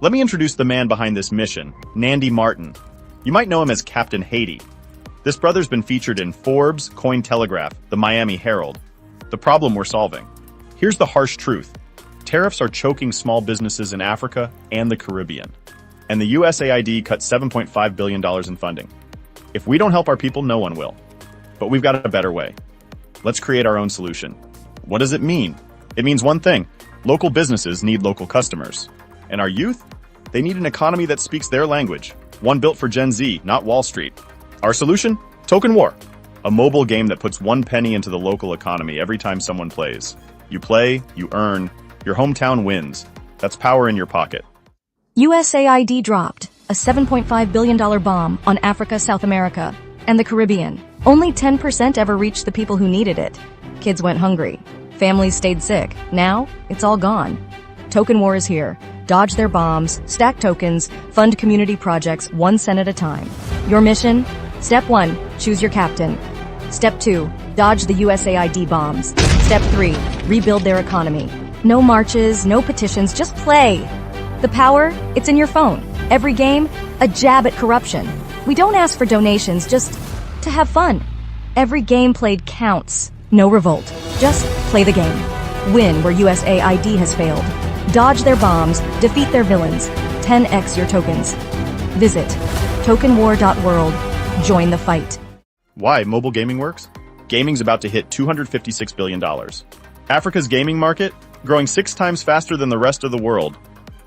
A: Let me introduce the man behind this mission, Nandy Martin. You might know him as Captain Haiti. This brother's been featured in Forbes, Cointelegraph, the Miami Herald. The problem we're solving. Here's the harsh truth. Tariffs are choking small businesses in Africa and the Caribbean. And the USAID cut $7.5 billion in funding. If we don't help our people, no one will. But we've got a better way. Let's create our own solution. What does it mean? It means one thing. Local businesses need local customers. And our youth? They need an economy that speaks their language. One built for Gen Z, not Wall Street. Our solution? Token War. A mobile game that puts 1 penny into the local economy every time someone plays. You play, you earn, your hometown wins. That's power in your pocket.
B: USAID dropped a $7.5 billion bomb on Africa, South America, and the Caribbean. Only 10% ever reached the people who needed it. Kids went hungry. Families stayed sick. Now, it's all gone. Token War is here. Dodge their bombs, stack tokens, fund community projects 1 cent at a time. Your mission? Step 1, choose your captain. Step 2, dodge the USAID bombs. Step 3, rebuild their economy. No marches, no petitions, just play. The power, it's in your phone. Every game, a jab at corruption. We don't ask for donations, just to have fun. Every game played counts. No revolt. Just play the game. Win where USAID has failed. Dodge their bombs, defeat their villains. 10x your tokens. Visit tokenwar.world. Join the fight.
A: Why mobile gaming works? Gaming's about to hit $256 billion. Africa's gaming market? Growing 6 times faster than the rest of the world.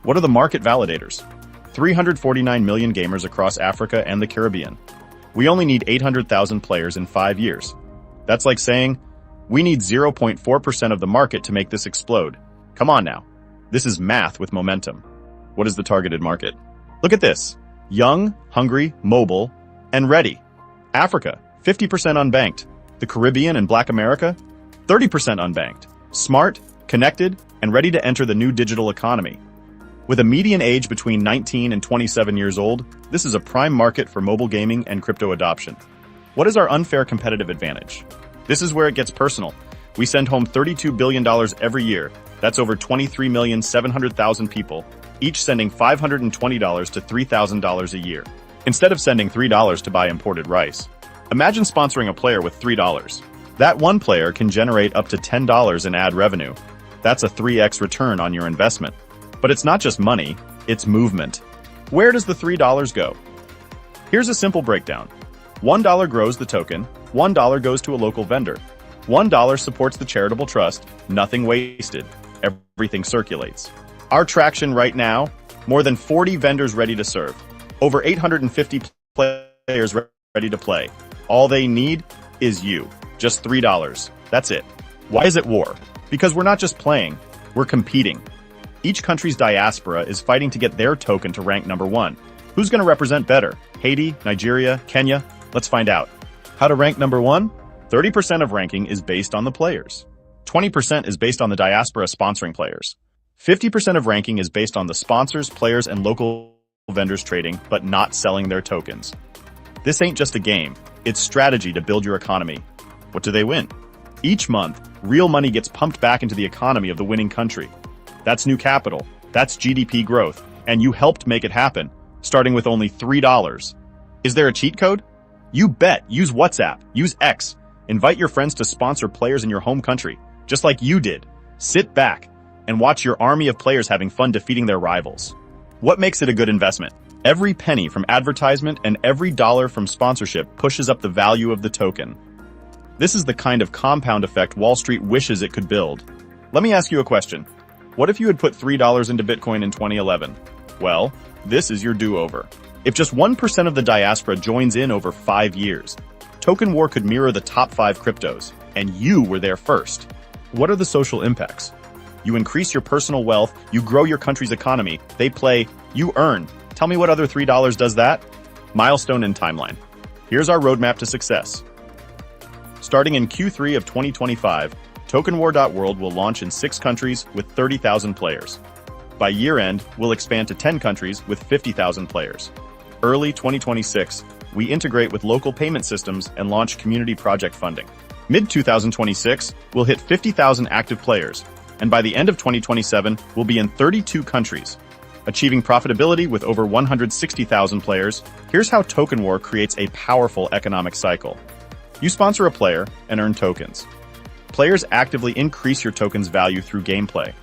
A: What are the market validators? 349 million gamers across Africa and the Caribbean. We only need 800,000 players in 5 years. That's like saying, we need 0.4% of the market to make this explode. Come on now. This is math with momentum. What is the targeted market? Look at this. Young, hungry, mobile, and ready. Africa, 50% unbanked. The Caribbean and Black America, 30% unbanked. Smart, connected, and ready to enter the new digital economy. With a median age between 19 and 27 years old, this is a prime market for mobile gaming and crypto adoption. What is our unfair competitive advantage? This is where it gets personal. We send home $32 billion every year. That's over 23,700,000 people, each sending $520 to $3,000 a year. Instead of sending $3 to buy imported rice, imagine sponsoring a player with $3. That one player can generate up to $10 in ad revenue. That's a 3x return on your investment. But it's not just money, it's movement. Where does the $3 go? Here's a simple breakdown. $1 grows the token, $1 goes to a local vendor. $1 supports the charitable trust, nothing wasted. Everything circulates. Our traction right now, more than 40 vendors ready to serve. Over 850 players ready to play. All they need is you. Just $3. That's it. Why is it war? Because we're not just playing, we're competing. Each country's diaspora is fighting to get their token to rank number 1. Who's going to represent better? Haiti, Nigeria, Kenya? Let's find out. How to rank number 1? 30% of ranking is based on the players. 20% is based on the diaspora sponsoring players. 50% of ranking is based on the sponsors, players, and local vendors trading, but not selling their tokens. This ain't just a game, it's strategy to build your economy. What do they win? Each month, real money gets pumped back into the economy of the winning country. That's new capital, that's GDP growth, and you helped make it happen, starting with only $3. Is there a cheat code? You bet. Use WhatsApp, use X. Invite your friends to sponsor players in your home country, just like you did. Sit back and watch your army of players having fun defeating their rivals. What makes it a good investment? Every penny from advertisement and every dollar from sponsorship pushes up the value of the token. This is the kind of compound effect Wall Street wishes it could build. Let me ask you a question. What if you had put $3 into Bitcoin in 2011? Well, this is your do-over. If just 1% of the diaspora joins in over 5 years, Token War could mirror the top 5 cryptos, and you were there first. What are the social impacts? You increase your personal wealth, you grow your country's economy, they play, you earn. Tell me what other $3 does that? Milestone and timeline. Here's our roadmap to success. Starting in Q3 of 2025, TokenWar.world will launch in 6 countries with 30,000 players. By year-end, we'll expand to 10 countries with 50,000 players. Early 2026, we integrate with local payment systems and launch community project funding. Mid-2026, we'll hit 50,000 active players, and by the end of 2027, we'll be in 32 countries. Achieving profitability with over 160,000 players, here's how Token War creates a powerful economic cycle. You sponsor a player and earn tokens. Players actively increase your token's value through gameplay.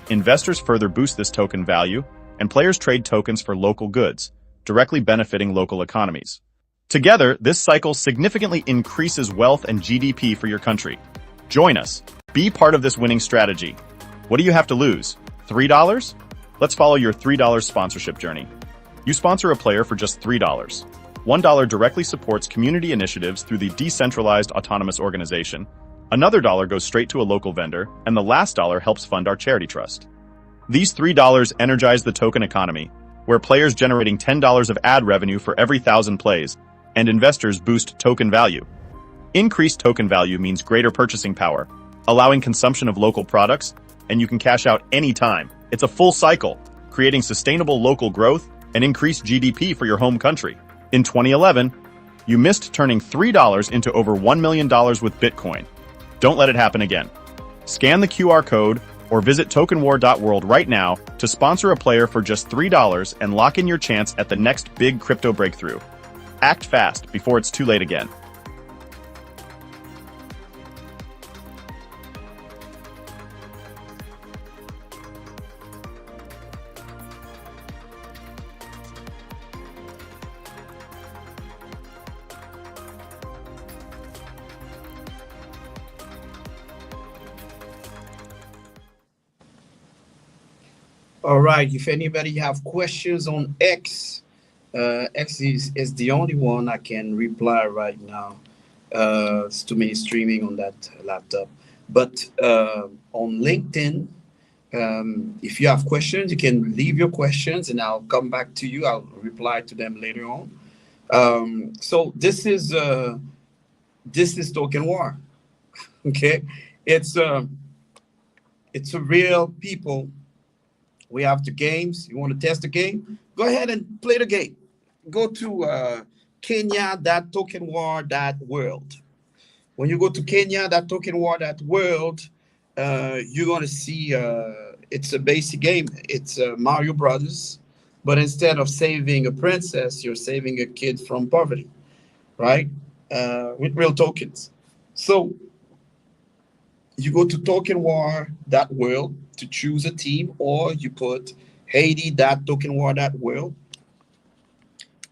A: Investors further boost this token value, and players trade tokens for local goods, directly benefiting local economies. Together, this cycle significantly increases wealth and GDP for your country. Join us. Be part of this winning strategy. What do you have to lose? $3? Let's follow your $3 sponsorship journey. You sponsor a player for just $3. $1 directly supports community initiatives through the decentralized autonomous organization. Another dollar goes straight to a local vendor, and the last dollar helps fund our charity trust. These $3 energize the token economy, where players generating $10 of ad revenue for every 1,000 plays, and investors boost token value. Increased token value means greater purchasing power, allowing consumption of local products, and you can cash out anytime. It's a full cycle, creating sustainable local growth and increased GDP for your home country. In 2011, you missed turning $3 into over $1 million with Bitcoin. Don't let it happen again. Scan the QR code or visit TokenWar.world right now to sponsor a player for just $3 and lock in your chance at the next big crypto breakthrough. Act fast before it's too late again.
C: All right. If anybody have questions on X, X is the only one I can reply right now. It's too many streaming on that laptop. But on LinkedIn, if you have questions, you can leave your questions and I'll come back to you. I'll reply to them later on. So this is Token War. Okay, it's a real people. We have the games. You want to test the game? Go ahead and play the game. Go to Kenya.tokenwar.world. When you go to Kenya.tokenwar.world, you're going to see it's a basic game. It's Mario Brothers. But instead of saving a princess, you're saving a kid from poverty, right? With real tokens. So you go to tokenwar.world to choose a team, or you put Haiti.tokenwar.world,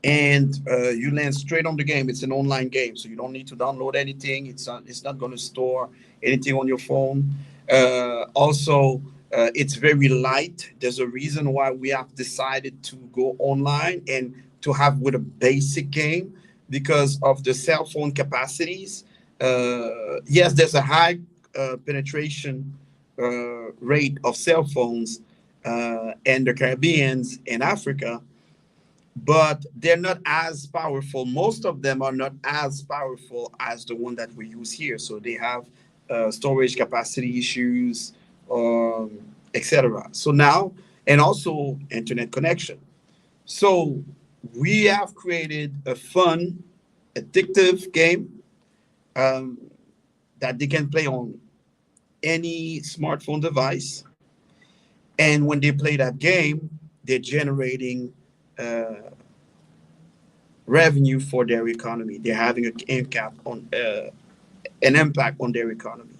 C: and you land straight on the game. It's an online game, so you don't need to download anything. It's not going to store anything on your phone. Also, it's very light. There's a reason why we have decided to go online and to have with a basic game, because of the cell phone capacities. Yes, there's a high penetration rate of cell phones in the Caribbean and Africa, but they're not as powerful. Most of them are not as powerful as the one that we use here. So they have storage capacity issues, etc. So now, and also internet connection. So we have created a fun, addictive game um, that they can play on any smartphone device. And when they play that game, they're generating uh, revenue for their economy. They're having an impact on their economy.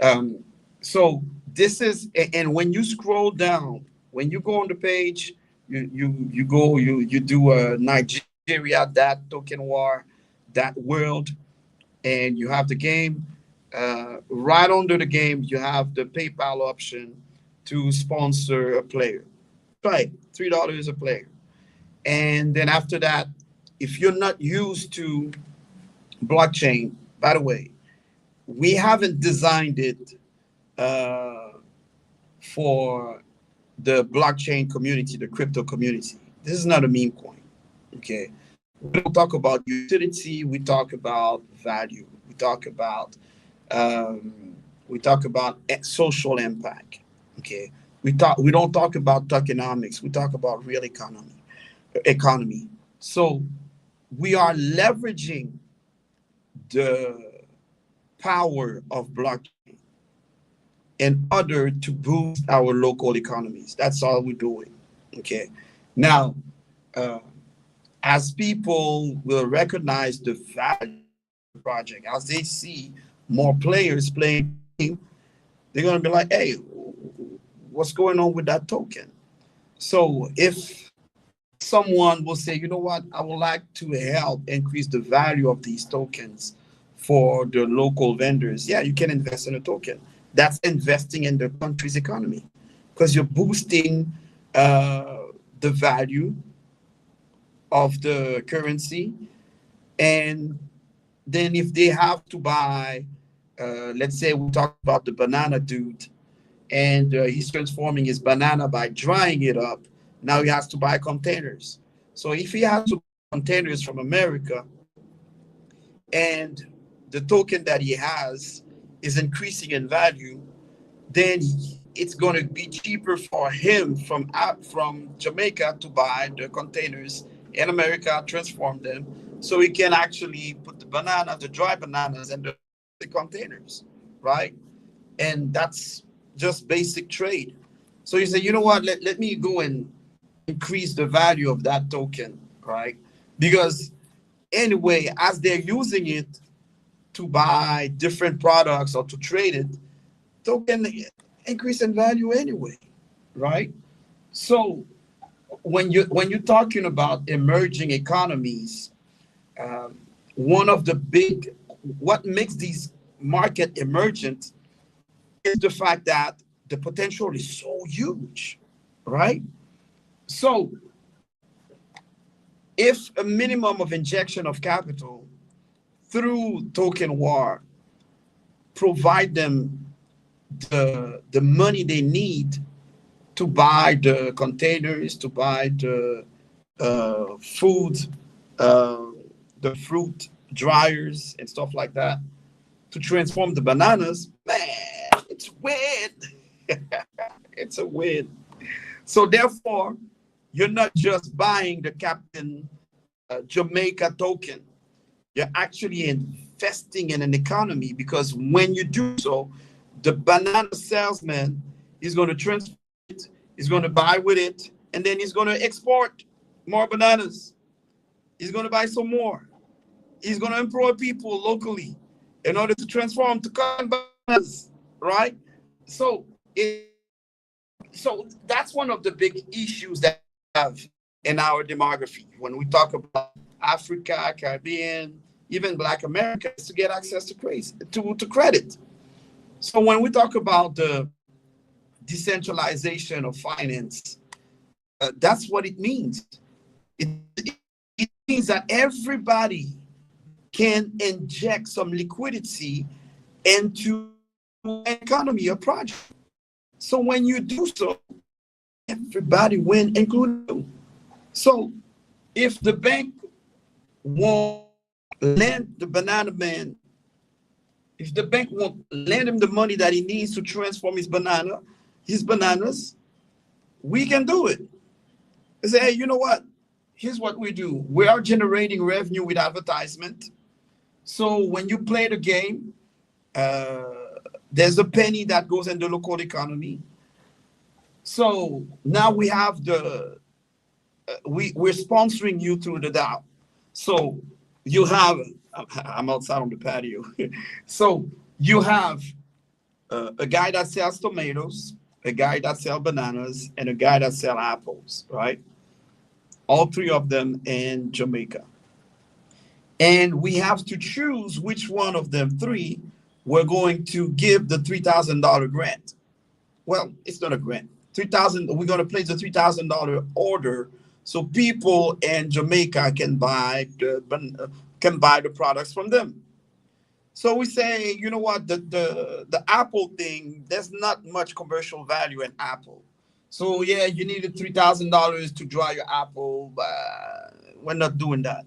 C: Um, so this is, and when you scroll down, when you go on the page, you do a Nigeria that token war, that world, and you have the game. Right under the game, you have the PayPal option to sponsor a player. Right, $3 a player. And then after that, if you're not used to blockchain, by the way, we haven't designed it uh, for the blockchain community, the crypto community. This is not a meme coin. Okay. We don't talk about utility. We talk about value. We talk about social impact. Okay. We don't talk about tokenomics. We talk about real economy. So we are leveraging the power of blockchain in order to boost our local economies. That's all we're doing. Okay. Now, uh, as people will recognize the value of the project, as they see more players playing the game, they're going to be like, hey, what's going on with that token? So if someone will say, you know what, I would like to help increase the value of these tokens for the local vendors. Yeah, you can invest in a token. That's investing in the country's economy, because you're boosting the value of the currency. And then if they have to buy, let's say we talk about the banana dude, and he's transforming his banana by drying it up. Now he has to buy containers. So if he has to buy containers from America, and the token that he has is increasing in value, then it's going to be cheaper for him from Jamaica to buy the containers in America, transform them, so he can actually put the dry bananas, in the containers, right? And that's just basic trade. So you say, you know what, let me go and increase the value of that token, right? Because anyway, as they're using it to buy different products or to trade it, token increase in value anyway, right? So when you're talking about emerging economies, um, one of the big what makes these market emergent is the fact that the potential is so huge, right? So if a minimum of injection of capital through token war provide them the money they need to buy the containers, to buy the food, uh, the fruit dryers and stuff like that, to transform the bananas, man, it's win. It's a win. So therefore, you're not just buying the Captain Jamaica token. You're actually investing in an economy, because when you do so, the banana salesman is going to transfer it, is going to buy with it, and then he's going to export more bananas. He's going to buy some more. He's going to employ people locally in order to transform to cotton bananas, right? So so that's one of the big issues that we have in our demography when we talk about Africa, Caribbean, even Black Americans to get access to credit. So when we talk about the decentralization of finance, that's what it means. It means that everybody can inject some liquidity into an economy or project. So when you do so, everybody win, including you. So if the bank won't lend the banana man, if the bank won't lend him the money that he needs to transform his bananas, we can do it. Say, hey, you know what? Here's what we do. We are generating revenue with advertisement. So when you play the game, there's a penny that goes in the local economy. So now we have we're sponsoring you through the DAO. So you have, I'm outside on the patio. So you have a guy that sells tomatoes, a guy that sells bananas, and a guy that sells apples, right? All three of them in Jamaica. And we have to choose which one of them three we're going to give the $3,000 grant. Well, it's not a grant. We're going to place the $3,000 order so people in Jamaica can buy the products from them. So we say, you know what, the Apple thing, there's not much commercial value in Apple. So yeah, you needed $3,000 to dry your apple, but we're not doing that.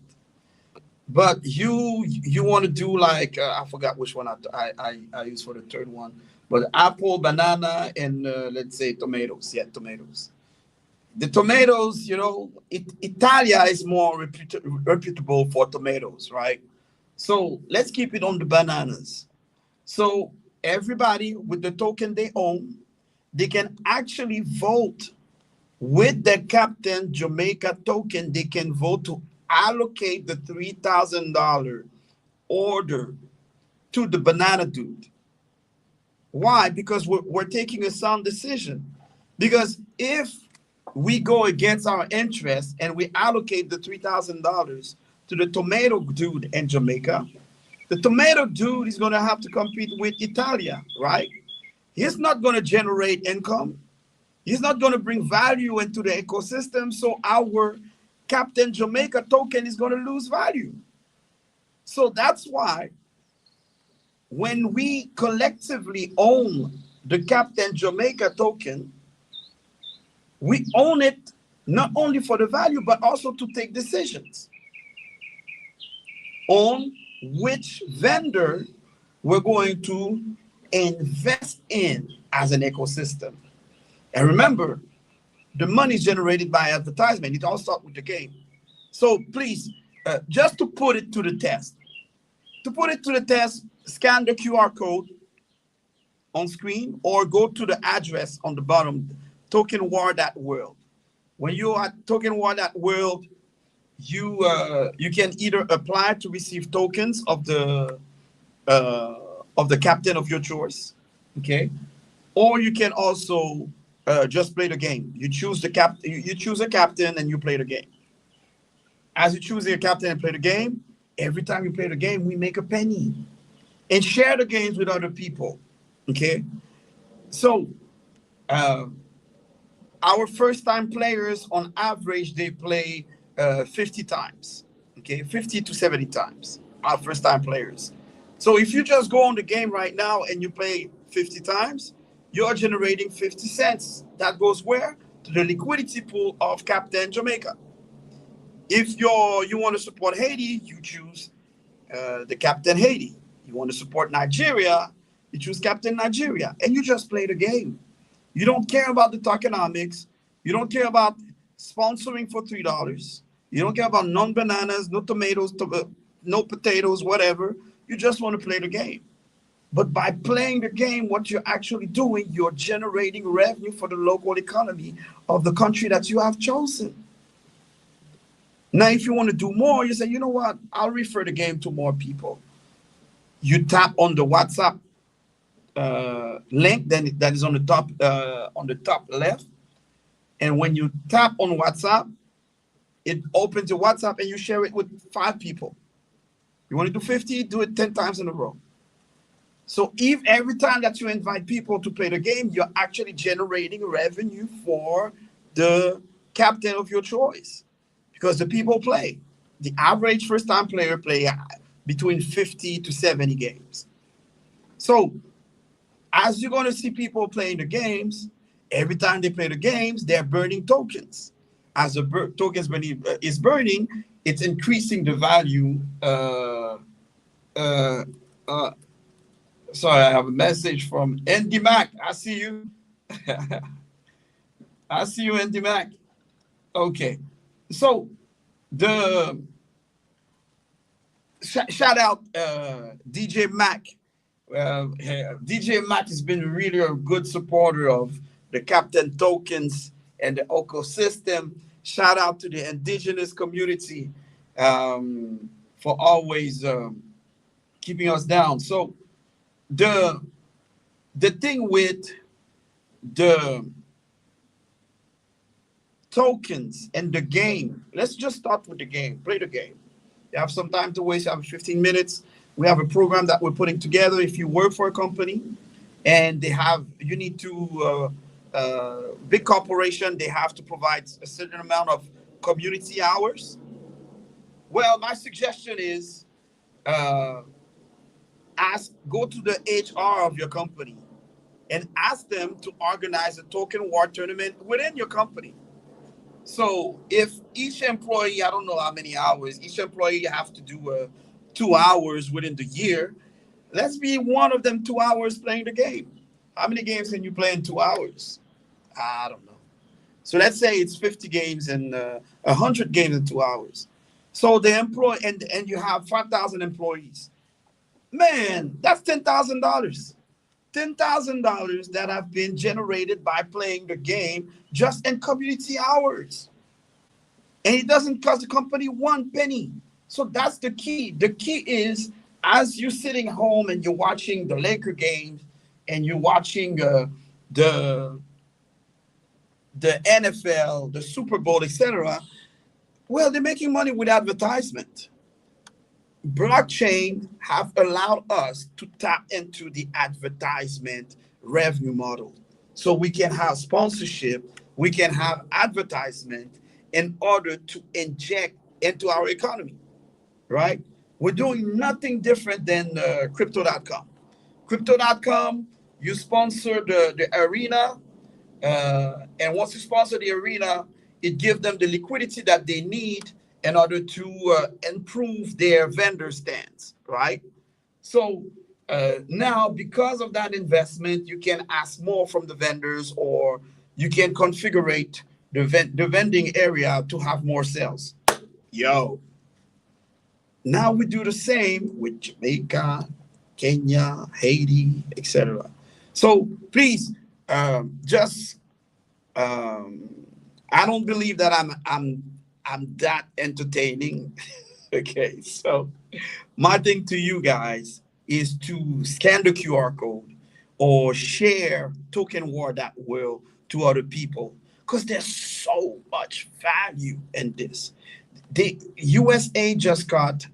C: But you want to do like I forgot which one I use for the third one, but apple, banana, and let's say tomatoes. Yeah, tomatoes. The tomatoes, you know, Italia is more reputable for tomatoes, right? So let's keep it on the bananas. So everybody with the token they own, they can actually vote with the Captain Jamaica token. They can vote to allocate the $3,000 order to the banana dude. Why? Because we're taking a sound decision. Because if we go against our interest and we allocate the $3,000 to the tomato dude in Jamaica, the tomato dude is going to have to compete with Italia, right? He's not going to generate income. He's not going to bring value into the ecosystem. So our Captain Jamaica token is going to lose value. So that's why when we collectively own the Captain Jamaica token, we own it not only for the value, but also to take decisions on which vendor we're going to invest in as an ecosystem. And remember, the money is generated by advertisement. It all starts with the game. So please, just to put it to the test, scan the QR code on screen or go to the address on the bottom, tokenwar.world. When you're at tokenwar.world, you can either apply to receive tokens of the captain of your choice, okay? Or you can also just play the game. You choose a captain and you play the game. As you choose your captain and play the game, every time you play the game, we make a penny and share the games with other people. Okay. So our first-time players, on average, they play 50 times. Okay, 50 to 70 times. Our first-time players. So if you just go on the game right now and you play 50 times, you're generating 50 cents. That goes where? To the liquidity pool of Captain Jamaica. If you want to support Haiti, you choose the Captain Haiti. You want to support Nigeria, you choose Captain Nigeria. And you just play the game. You don't care about the tokenomics. You don't care about sponsoring for $3. You don't care about non-bananas, no tomatoes, no potatoes, whatever. You just want to play the game. But by playing the game, what you're actually doing, you're generating revenue for the local economy of the country that you have chosen. Now, if you want to do more, you say, you know what? I'll refer the game to more people. You tap on the WhatsApp link, then that is on the top left. And when you tap on WhatsApp, it opens your WhatsApp and you share it with 5 people. You want to do 50, do it 10 times in a row. So if every time that you invite people to play the game, you're actually generating revenue for the captain of your choice, because the people play. The average first-time player play between 50 to 70 games. So as you're going to see people playing the games, every time they play the games, they're burning tokens. As the tokens is burning, it's increasing the value. Sorry, I have a message from Andy Mac. I see you. I see you, Andy Mac. Okay. So the shout out DJ Mac. DJ Mac has been really a good supporter of the Captain tokens and the ecosystem. Shout out to the indigenous community for always keeping us down. So the thing with the tokens and the game, let's just start with the game. Play the game. You have some time to waste. You have 15 minutes. We have a program that we're putting together. If you work for a company and you need to, big corporation, they have to provide a certain amount of community hours. Well, my suggestion is go to the HR of your company and ask them to organize a token war tournament within your company. So if each employee, I don't know how many hours, each employee have to do 2 hours within the year, let's be one of them 2 hours playing the game. How many games can you play in 2 hours? I don't know. So let's say it's 50 games and 100 games in 2 hours. So the employee, and you have 5,000 employees. Man, that's $10,000. $10,000 that have been generated by playing the game just in community hours. And it doesn't cost the company 1 penny. So that's the key. The key is, as you're sitting home and you're watching the Laker games and you're watching the NFL, the Super Bowl, etc., well, they're making money with advertisement. Blockchain have allowed us to tap into the advertisement revenue model. So we can have sponsorship, we can have advertisement in order to inject into our economy, right? We're doing nothing different than crypto.com. Crypto.com, you sponsor the arena, and once you sponsor the arena, it gives them the liquidity that they need in order to improve their vendor stands, right? So now, because of that investment, you can ask more from the vendors, or you can configure the vending area to have more sales. Yo, now we do the same with Jamaica, Kenya, Haiti, etc. So please, just I don't believe that I'm that entertaining. Okay, so my thing to you guys is to scan the QR code or share token war that will to other people, because there's so much value in this. The USA just got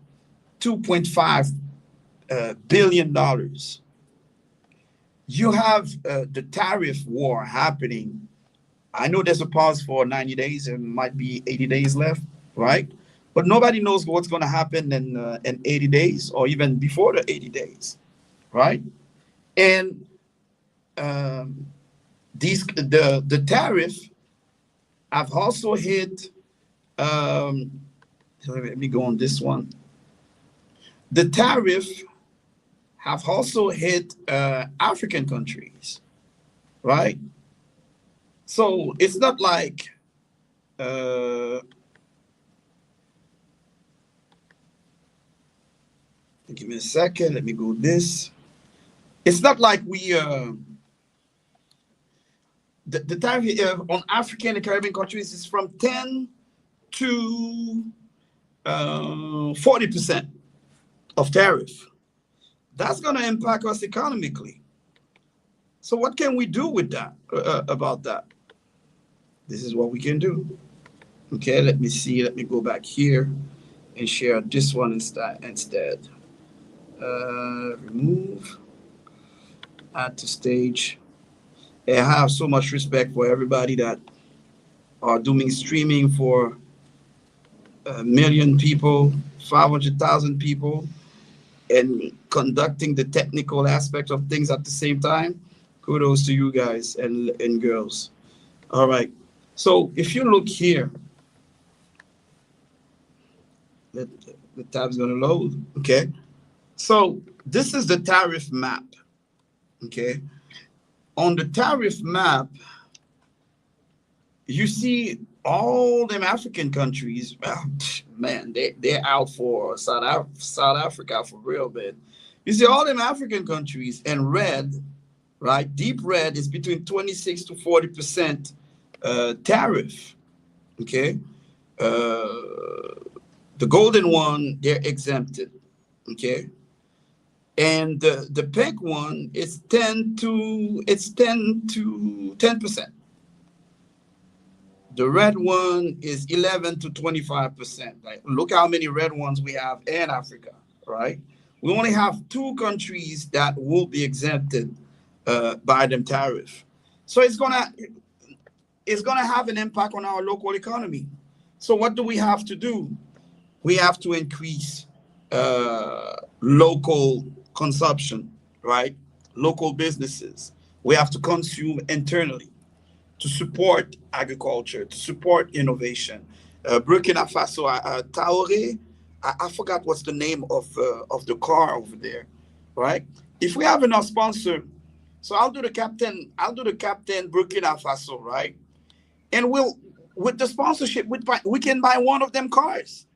C: $2.5 billion. You have the tariff war happening. I know there's a pause for 90 days and might be 80 days left, right? But nobody knows what's going to happen in 80 days or even before the 80 days, right? And the tariff have also hit. Let me go on this one. The tariff have also hit African countries, right? So it's not like give me a second. Let me go this. It's not like we the tariff on African and Caribbean countries is from 10 to 40% of tariff. That's going to impact us economically. So what can we do with that, about that? This is what we can do. Okay, let me see. Let me go back here and share this one instead. Remove, add to stage. I have so much respect for everybody that are doing streaming for 1,000,000 people, 500,000 people, and conducting the technical aspect of things at the same time. Kudos to you guys and girls. All right. So if you look here, the tab's going to load. Okay. So this is the tariff map. Okay. On the tariff map, you see all them African countries. Man, they're out for South Africa for real, man. You see all them African countries, and red, right? Deep red is between 26 to 40% tariff. Okay. The golden one, they're exempted. Okay. And the pink one is 10 to 10%. The red one is 11 to 25%. Like, look how many red ones we have in Africa, right? We only have 2 countries that will be exempted by them tariff. So it's gonna have an impact on our local economy. So what do we have to do? We have to increase local consumption, right? Local businesses. We have to consume internally to support agriculture, to support innovation. Burkina Faso, Traoré, I forgot what's the name of the car over there, right? If we have enough sponsor, so I'll do the captain Burkina Faso, right? And with the sponsorship, we can buy one of them cars.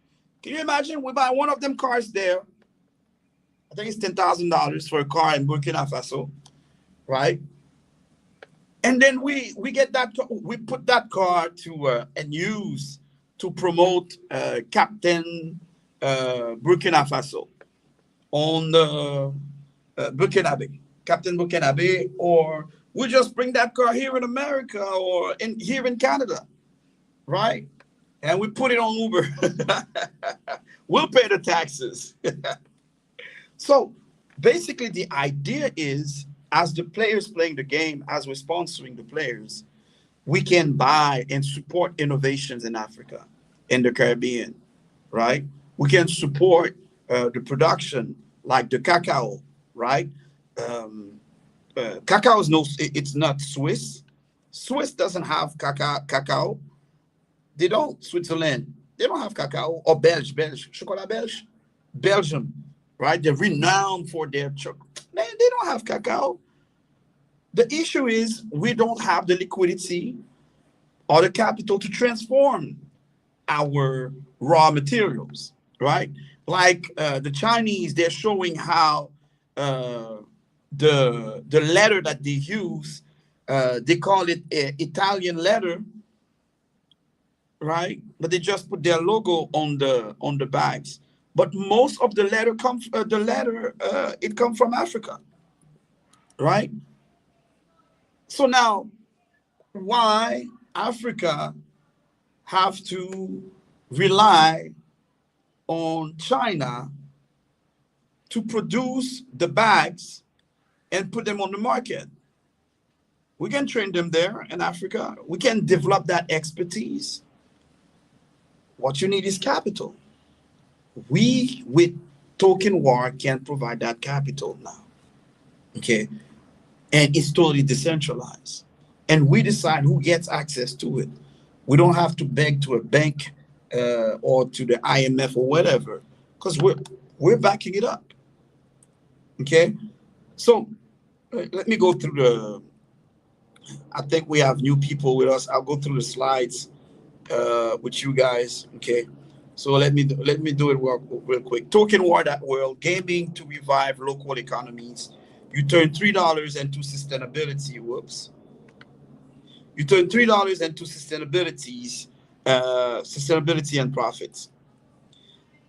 C: Can you imagine? We buy one of them cars there. I think it's $10,000 for a car in Burkina Faso, right? And then we get that, we put that car to and use to promote Captain Burkina Faso on the Burkinabe, Captain Burkinabe, or we just bring that car here in America or here in Canada, right? And we put it on Uber. We'll pay the taxes. So basically the idea is, as the players playing the game, as we're sponsoring the players, we can buy and support innovations in Africa, in the Caribbean, right? We can support the production, like the cacao, right? Cacao is it's not Swiss. Swiss doesn't have cacao. They don't. Switzerland, they don't have cacao. Or Belge, chocolat Belge, Belgium, right? They're renowned for their chocolate. Man, they don't have cacao. The issue is we don't have the liquidity or the capital to transform our raw materials, right? Like the Chinese, they're showing how the leather that they use, they call it Italian leather, right? But they just put their logo on the bags. But most of the leather comes it comes from Africa, right? So now, why Africa have to rely on China to produce the bags and put them on the market? We can train them there in Africa. We can develop that expertise. What you need is capital. We, with token war, can provide that capital now. Okay. And it's totally decentralized. And we decide who gets access to it. We don't have to beg to a bank or to the IMF or whatever, because we're backing it up. Okay. So let me go through I think we have new people with us. I'll go through the slides with you guys. Okay. So let me do it real quick. Token war that world, gaming to revive local economies, You turn $3 into sustainability. Whoops. You turn $3 into sustainability and profits.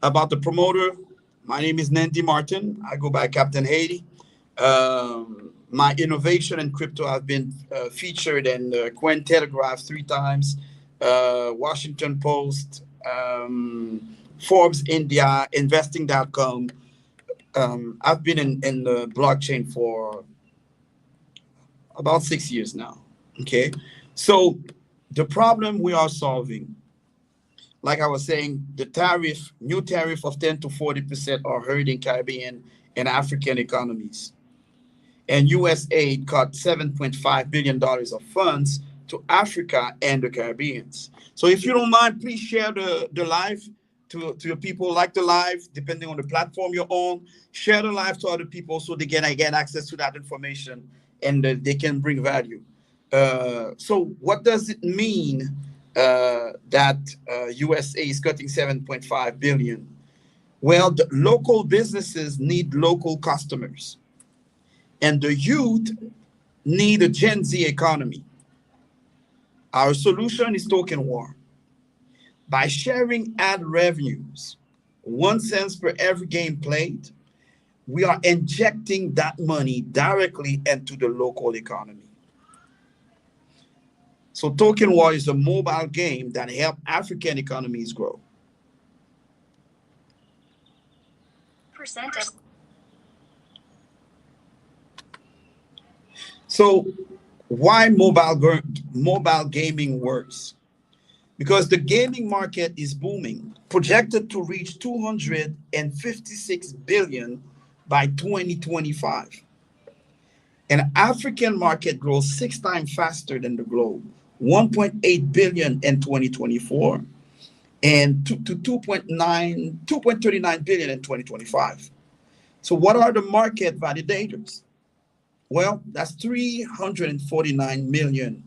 C: About the promoter, my name is Nandy Martin. I go by Captain Haiti. My innovation in crypto have been featured in Cointelegraph 3 times, Washington Post, Forbes India, investing.com. I've been in the blockchain for about 6 years now. Okay. So the problem we are solving, like I was saying, the new tariff of 10 to 40% are hurting Caribbean and African economies. And USAID cut $7.5 billion of funds to Africa and the Caribbeans. So if you don't mind, please share the live to your people. Like the live, depending on the platform you're on. Share the live to other people so they can get access to that information and they can bring value. So what does it mean that USA is cutting 7.5 billion? Well, the local businesses need local customers. And the youth need a Gen Z economy. Our solution is token war. By sharing ad revenues, 1 cent per every game played, we are injecting that money directly into the local economy. So token war is a mobile game that helps African economies grow. So why mobile gaming works? Because the gaming market is booming, projected to reach 256 billion by 2025. And African market grows 6 times faster than the globe, 1.8 billion in 2024 and to 2.39 billion in 2025. So what are the market validators? Well, that's 349 million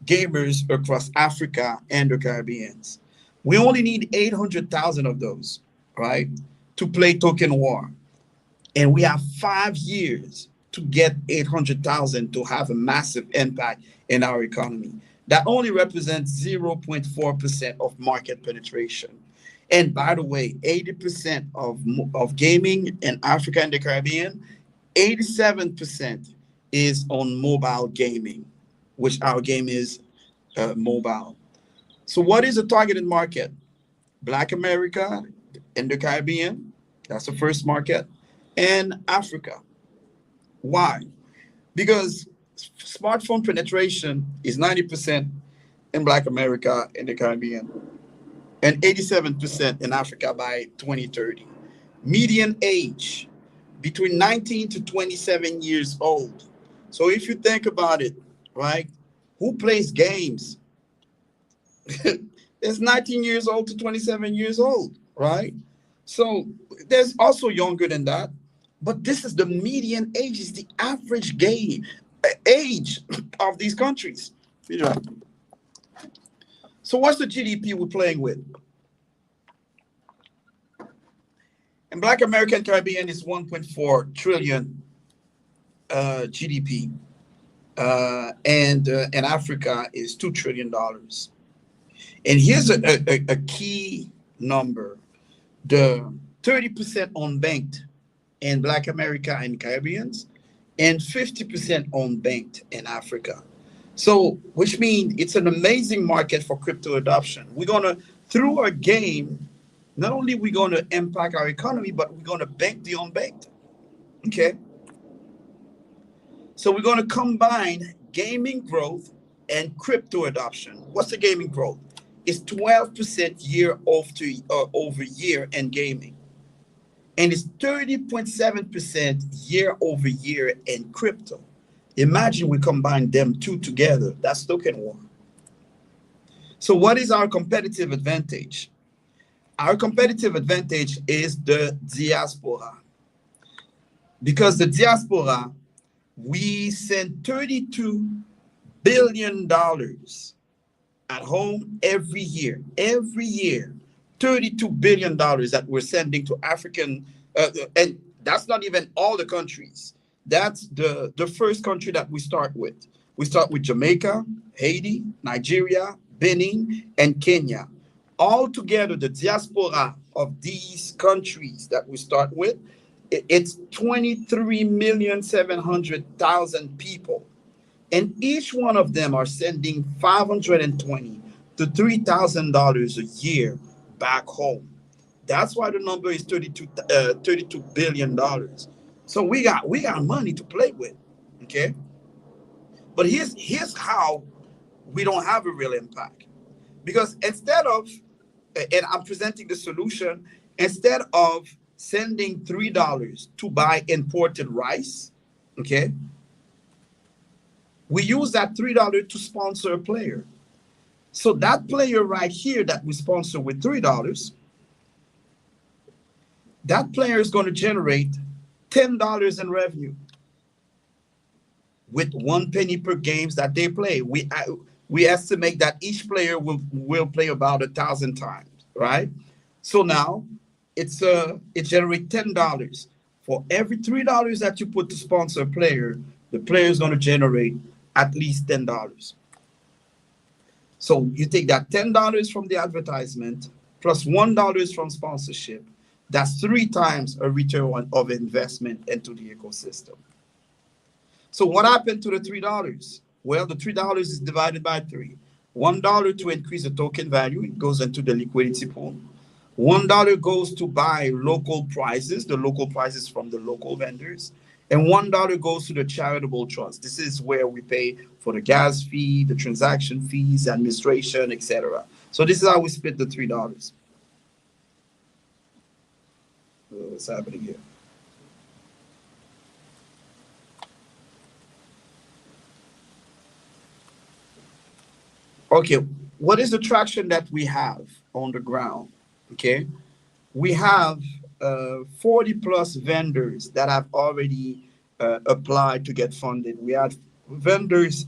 C: gamers across Africa and the Caribbean. We only need 800,000 of those, right, to play token war. And we have 5 years to get 800,000 to have a massive impact in our economy. That only represents 0.4% of market penetration. And by the way, 80% of gaming in Africa and the Caribbean, 87% is on mobile gaming, which our game is mobile. So what is the targeted market? Black America and the Caribbean, that's the first market, and Africa. Why? Because smartphone penetration is 90% in Black America and the Caribbean and 87% in Africa by 2030. Median age between 19 to 27 years old. So if you think about it, right, who plays games? It's 19 years old to 27 years old, right? So there's also younger than that, but this is the median age, is the average age of these countries. So what's the GDP we're playing with? In Black American Caribbean is 1.4 trillion GDP, and in Africa is $2 trillion. And here's a key number: the 30% unbanked in Black America and Caribbeans, and 50% unbanked in Africa. So, which means it's an amazing market for crypto adoption. We're gonna, through our game, not only we're gonna impact our economy, but we're gonna bank the unbanked. Okay. So we're gonna combine gaming growth and crypto adoption. What's the gaming growth? It's 12% year over year in gaming. And it's 30.7% year over year in crypto. Imagine we combine them two together. That's token war. So what is our competitive advantage? Our competitive advantage is the diaspora. Because the diaspora, we send $32 billion at home every year. Every year, $32 billion that we're sending to African, and that's not even all the countries. That's the first country that we start with. We start with Jamaica, Haiti, Nigeria, Benin, and Kenya. All together, the diaspora of these countries that we start with, it's 23,700,000 people. And each one of them are sending 520 to $3,000 a year back home. That's why the number is 32 billion dollars. So we got money to play with. Okay. But here's how we don't have a real impact. Because instead of, and I'm presenting the solution, instead of sending $3 to buy imported rice, okay, we use that $3 to sponsor a player. So that player right here that we sponsor with $3, that player is going to generate $10 in revenue with 1 penny per games that they play. We estimate that each player will play about 1,000 times, right? So now it generates $10 for every $3 that you put to sponsor a player. The player is going to generate at least $10. So you take that $10 from the advertisement plus $1 from sponsorship. That's 3 times a return of investment into the ecosystem. So what happened to the $3? Well, the $3 is divided by 3. $1 to increase the token value, it goes into the liquidity pool. $1 goes to buy local prices, the local prices from the local vendors. And $1 goes to the charitable trust. This is where we pay for the gas fee, the transaction fees, administration, etc. So this is how we split the $3. What's happening here? Okay, what is the traction that we have on the ground? Okay, we have 40 plus vendors that have already applied to get funded. We have vendors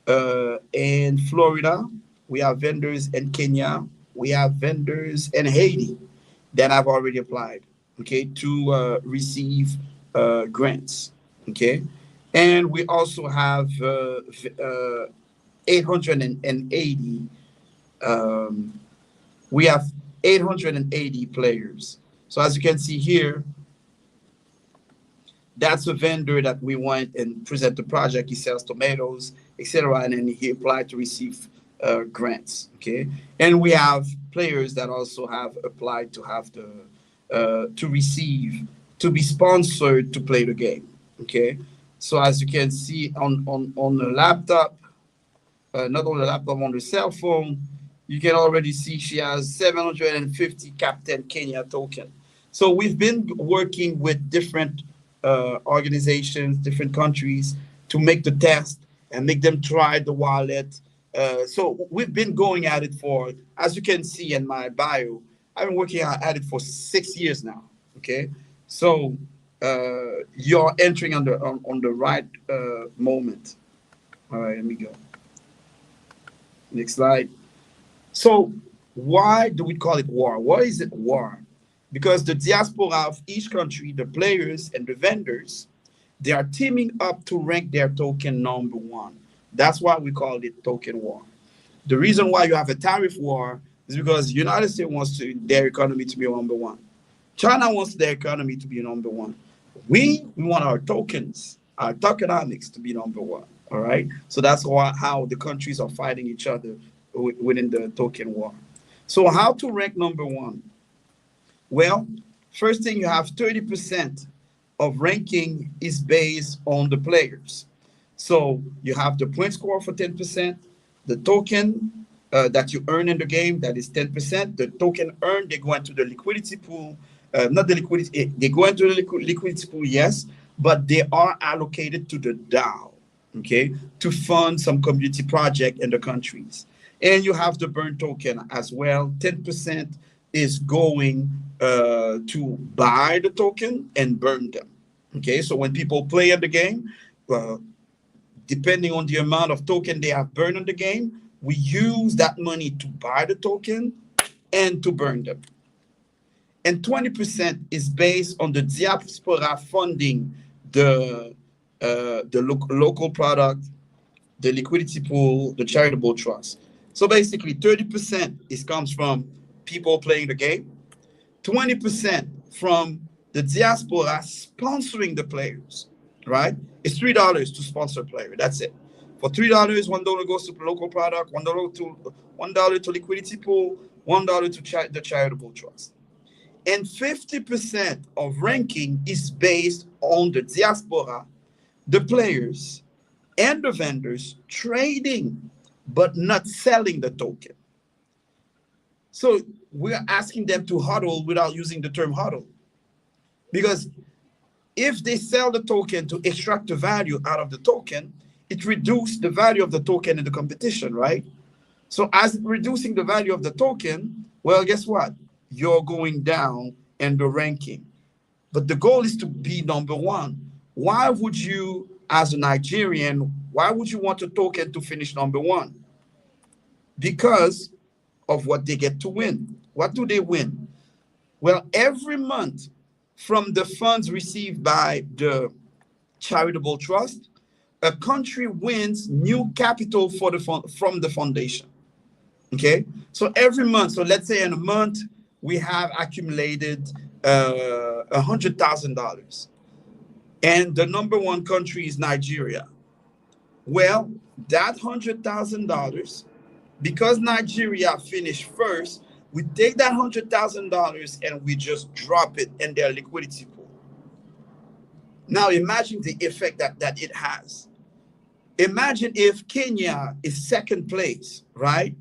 C: in Florida, we have vendors in Kenya, we have vendors in Haiti that have already applied, okay, to receive grants, okay, and we also have 880. We have 880 players. So as you can see here, that's a vendor that we went and present the project. He sells tomatoes, etc., and then he applied to receive grants. Okay, and we have players that also have applied to have to receive, to be sponsored to play the game. Okay, so as you can see on the laptop, not on the laptop, on the cell phone, you can already see she has 750 Captain Kenya token. So we've been working with different organizations, different countries to make the test and make them try the wallet. So we've been going at it for, as you can see in my bio, I've been working at it for 6 years now. Okay, so you're entering on the right moment. All right, let me go. Next slide. So why do we call it war? Why is it war? Because the diaspora of each country, the players and the vendors, they are teaming up to rank their token number 1. That's why we call it token war. The reason why you have a tariff war is because the United States wants their economy to be number 1. China wants their economy to be number 1. We want our tokens, our tokenomics to be number 1. All right. So that's how the countries are fighting each other within the token war. So how to rank number 1? Well, first thing, you have 30% of ranking is based on the players. So you have the point score for 10%, the token that you earn in the game, that is 10%. The token earned, they go into the liquidity pool. Not the liquidity, they go into the liquidity pool, yes, but they are allocated to the DAO, okay, to fund some community project in the countries. And you have the burn token as well. 10% is going to buy the token and burn them. Okay, so when people play in the game, depending on the amount of token they have burned in the game, we use that money to buy the token and to burn them. And 20% is based on the diaspora funding the local product, the liquidity pool, the charitable trust. So basically 30% comes from people playing the game, 20% from the diaspora sponsoring the players, right? It's $3 to sponsor a player. That's it. For $3, $1 goes to local product, $1 to liquidity pool, $1 to the charitable trust. And 50% of ranking is based on the diaspora, the players, and the vendors trading, but not selling the token. So we're asking them to hodl without using the term hodl. Because if they sell the token to extract the value out of the token, it reduces the value of the token in the competition, right? So as reducing the value of the token, well, guess what? You're going down in the ranking. But the goal is to be number one. Why would you, as a Nigerian, why would you want a token to finish number one? Because of what they get to win. What do they win? Well, every month from the funds received by the charitable trust, a country wins new capital for from the foundation. Okay, so every month, so let's say in a month we have accumulated $100,000, and the number one country is Nigeria. Well, that $100,000, because Nigeria finished first, we take that $100,000 and we just drop it in their liquidity pool. Now imagine the effect that it has. Imagine if Kenya is second place, right?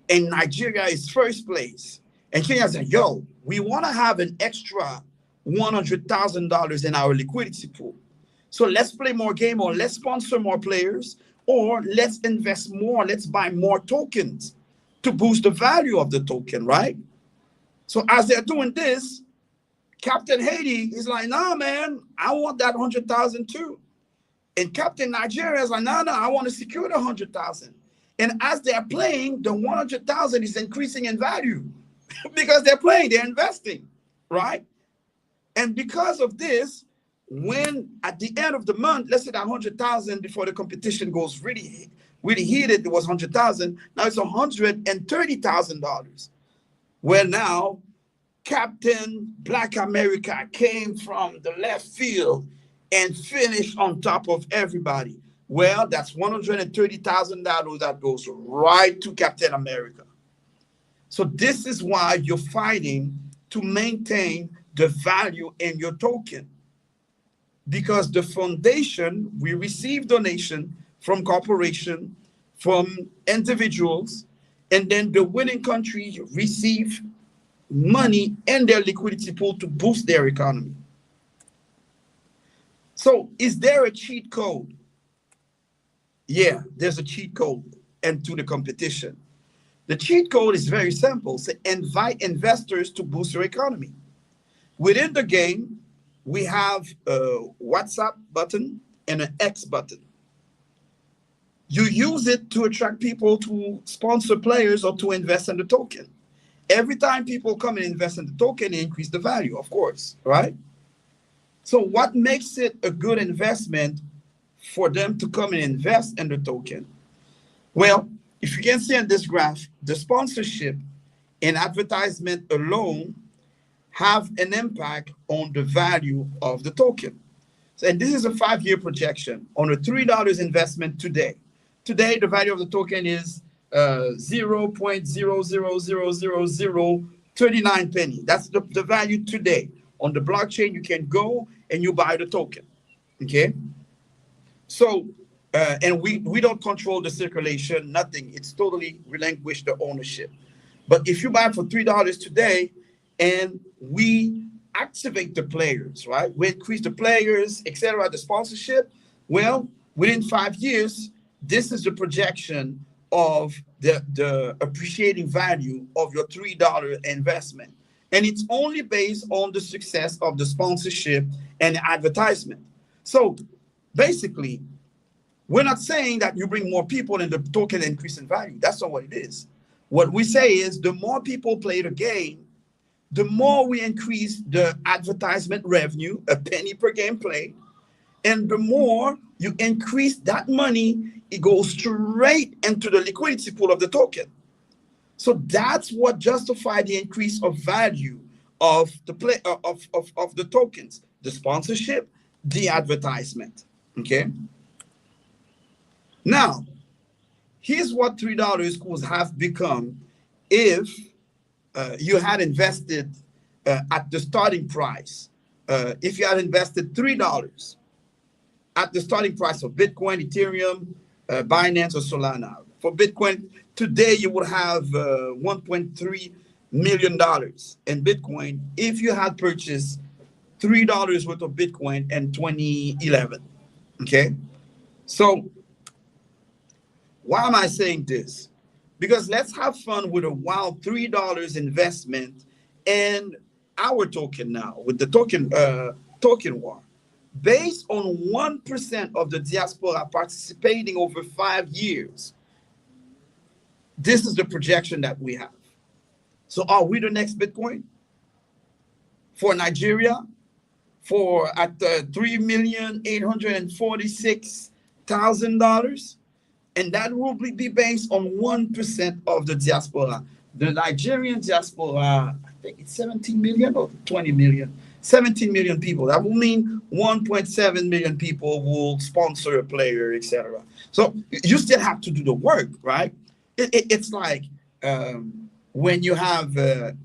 C: And Nigeria is first place. And Kenya said, yo, we want to have an extra $100,000 in our liquidity pool. So let's play more game, or let's sponsor more players, or let's invest more. Let's buy more tokens to boost the value of the token, right? So as they're doing this, Captain Haiti is like, nah, man, I want that 100,000 too. And Captain Nigeria is like, no, I want to secure the 100,000. And as they're playing, the 100,000 is increasing in value because they're playing, they're investing, right? And because of this, when at the end of the month, let's say that 100,000 before the competition goes really heated, it was 100,000. Now it's $130,000. Where now Captain Black America came from the left field and finished on top of everybody. Well, that's $130,000 that goes right to Captain America. So this is why you're fighting to maintain the value in your token. Because the foundation, we receive donation from corporation, from individuals, and then the winning country receive money in their liquidity pool to boost their economy. So is there a cheat code? Yeah, there's a cheat code into the competition. The cheat code is very simple. Say, invite investors to boost your economy. Within the game, we have a WhatsApp button and an X button. You use it to attract people to sponsor players or to invest in the token. Every time people come and invest in the token, they increase the value, of course, right? So what makes it a good investment for them to come and invest in the token? Well, if you can see in this graph, the sponsorship and advertisement alone have an impact on the value of the token. So, and this is a 5-year projection on a $3 investment today. Today, the value of the token is 0.000039 penny. That's the value today. On the blockchain, you can go and you buy the token, okay? So, and we don't control the circulation, nothing. It's totally relinquished the ownership. But if you buy for $3 today and we activate the players, right? We increase the players, etc., the sponsorship. Well, within 5 years, this is the projection of the appreciating value of your $3 investment. And it's only based on the success of the sponsorship and the advertisement. So basically, we're not saying that you bring more people and the token increase in value. That's not what it is. What we say is the more people play the game, the more we increase the advertisement revenue, a penny per game played, And the more you increase that money, it goes straight into the liquidity pool of the token. So that's what justified the increase of value of the of the tokens, the sponsorship, the advertisement. Okay. Now, here's what $3 could have become if you had invested at the starting price. If you had invested $3 at the starting price of Bitcoin, Ethereum, Binance, or Solana. For Bitcoin, today you would have $1.3 million in Bitcoin if you had purchased $3 worth of Bitcoin in 2011. Okay? So, why am I saying this? Because let's have fun with a wild $3 investment in our token now, with the token war. Based on 1% of the diaspora participating over 5 years, this is the projection that we have. So are we the next Bitcoin? For Nigeria, for at $3,846,000? And that will be based on 1% of the diaspora. The Nigerian diaspora, I think it's 17 million or 20 million. 17 million people. That will mean 1.7 million people will sponsor a player, etc. So you still have to do the work, right? It's like when you have a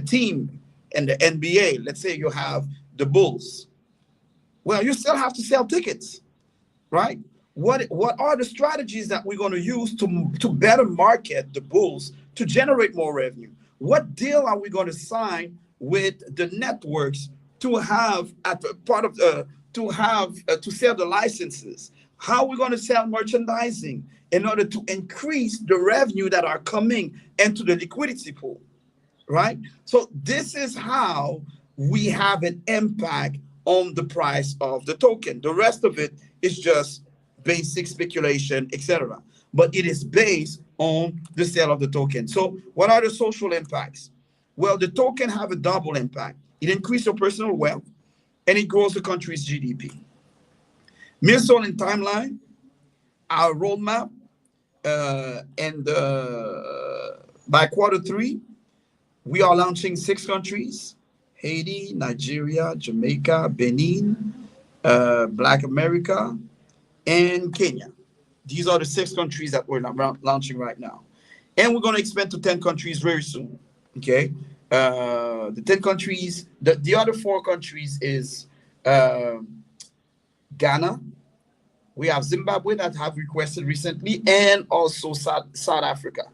C: team in the NBA. Let's say you have the Bulls. Well, you still have to sell tickets, right? What are the strategies that we're going to use to better market the Bulls to generate more revenue? What deal are we going to sign with the networks to have at part of to sell the licenses? How are we going to sell merchandising in order to increase the revenue that are coming into the liquidity pool, right? So this is how we have an impact on the price of the token. The rest of it is just basic speculation, etc. But it is based on the sale of the token. So what are the social impacts? Well, the token have a double impact. It increases your personal wealth and it grows the country's GDP. Milestone and timeline, our roadmap, and by Q3, we are launching 6 countries: Haiti, Nigeria, Jamaica, Benin, Black America, and Kenya. These are the 6 countries that we're launching right now. And we're going to expand to 10 countries very soon. Okay. The 10 countries, the other 4 countries is Ghana. We have Zimbabwe that have requested recently, and also South Africa.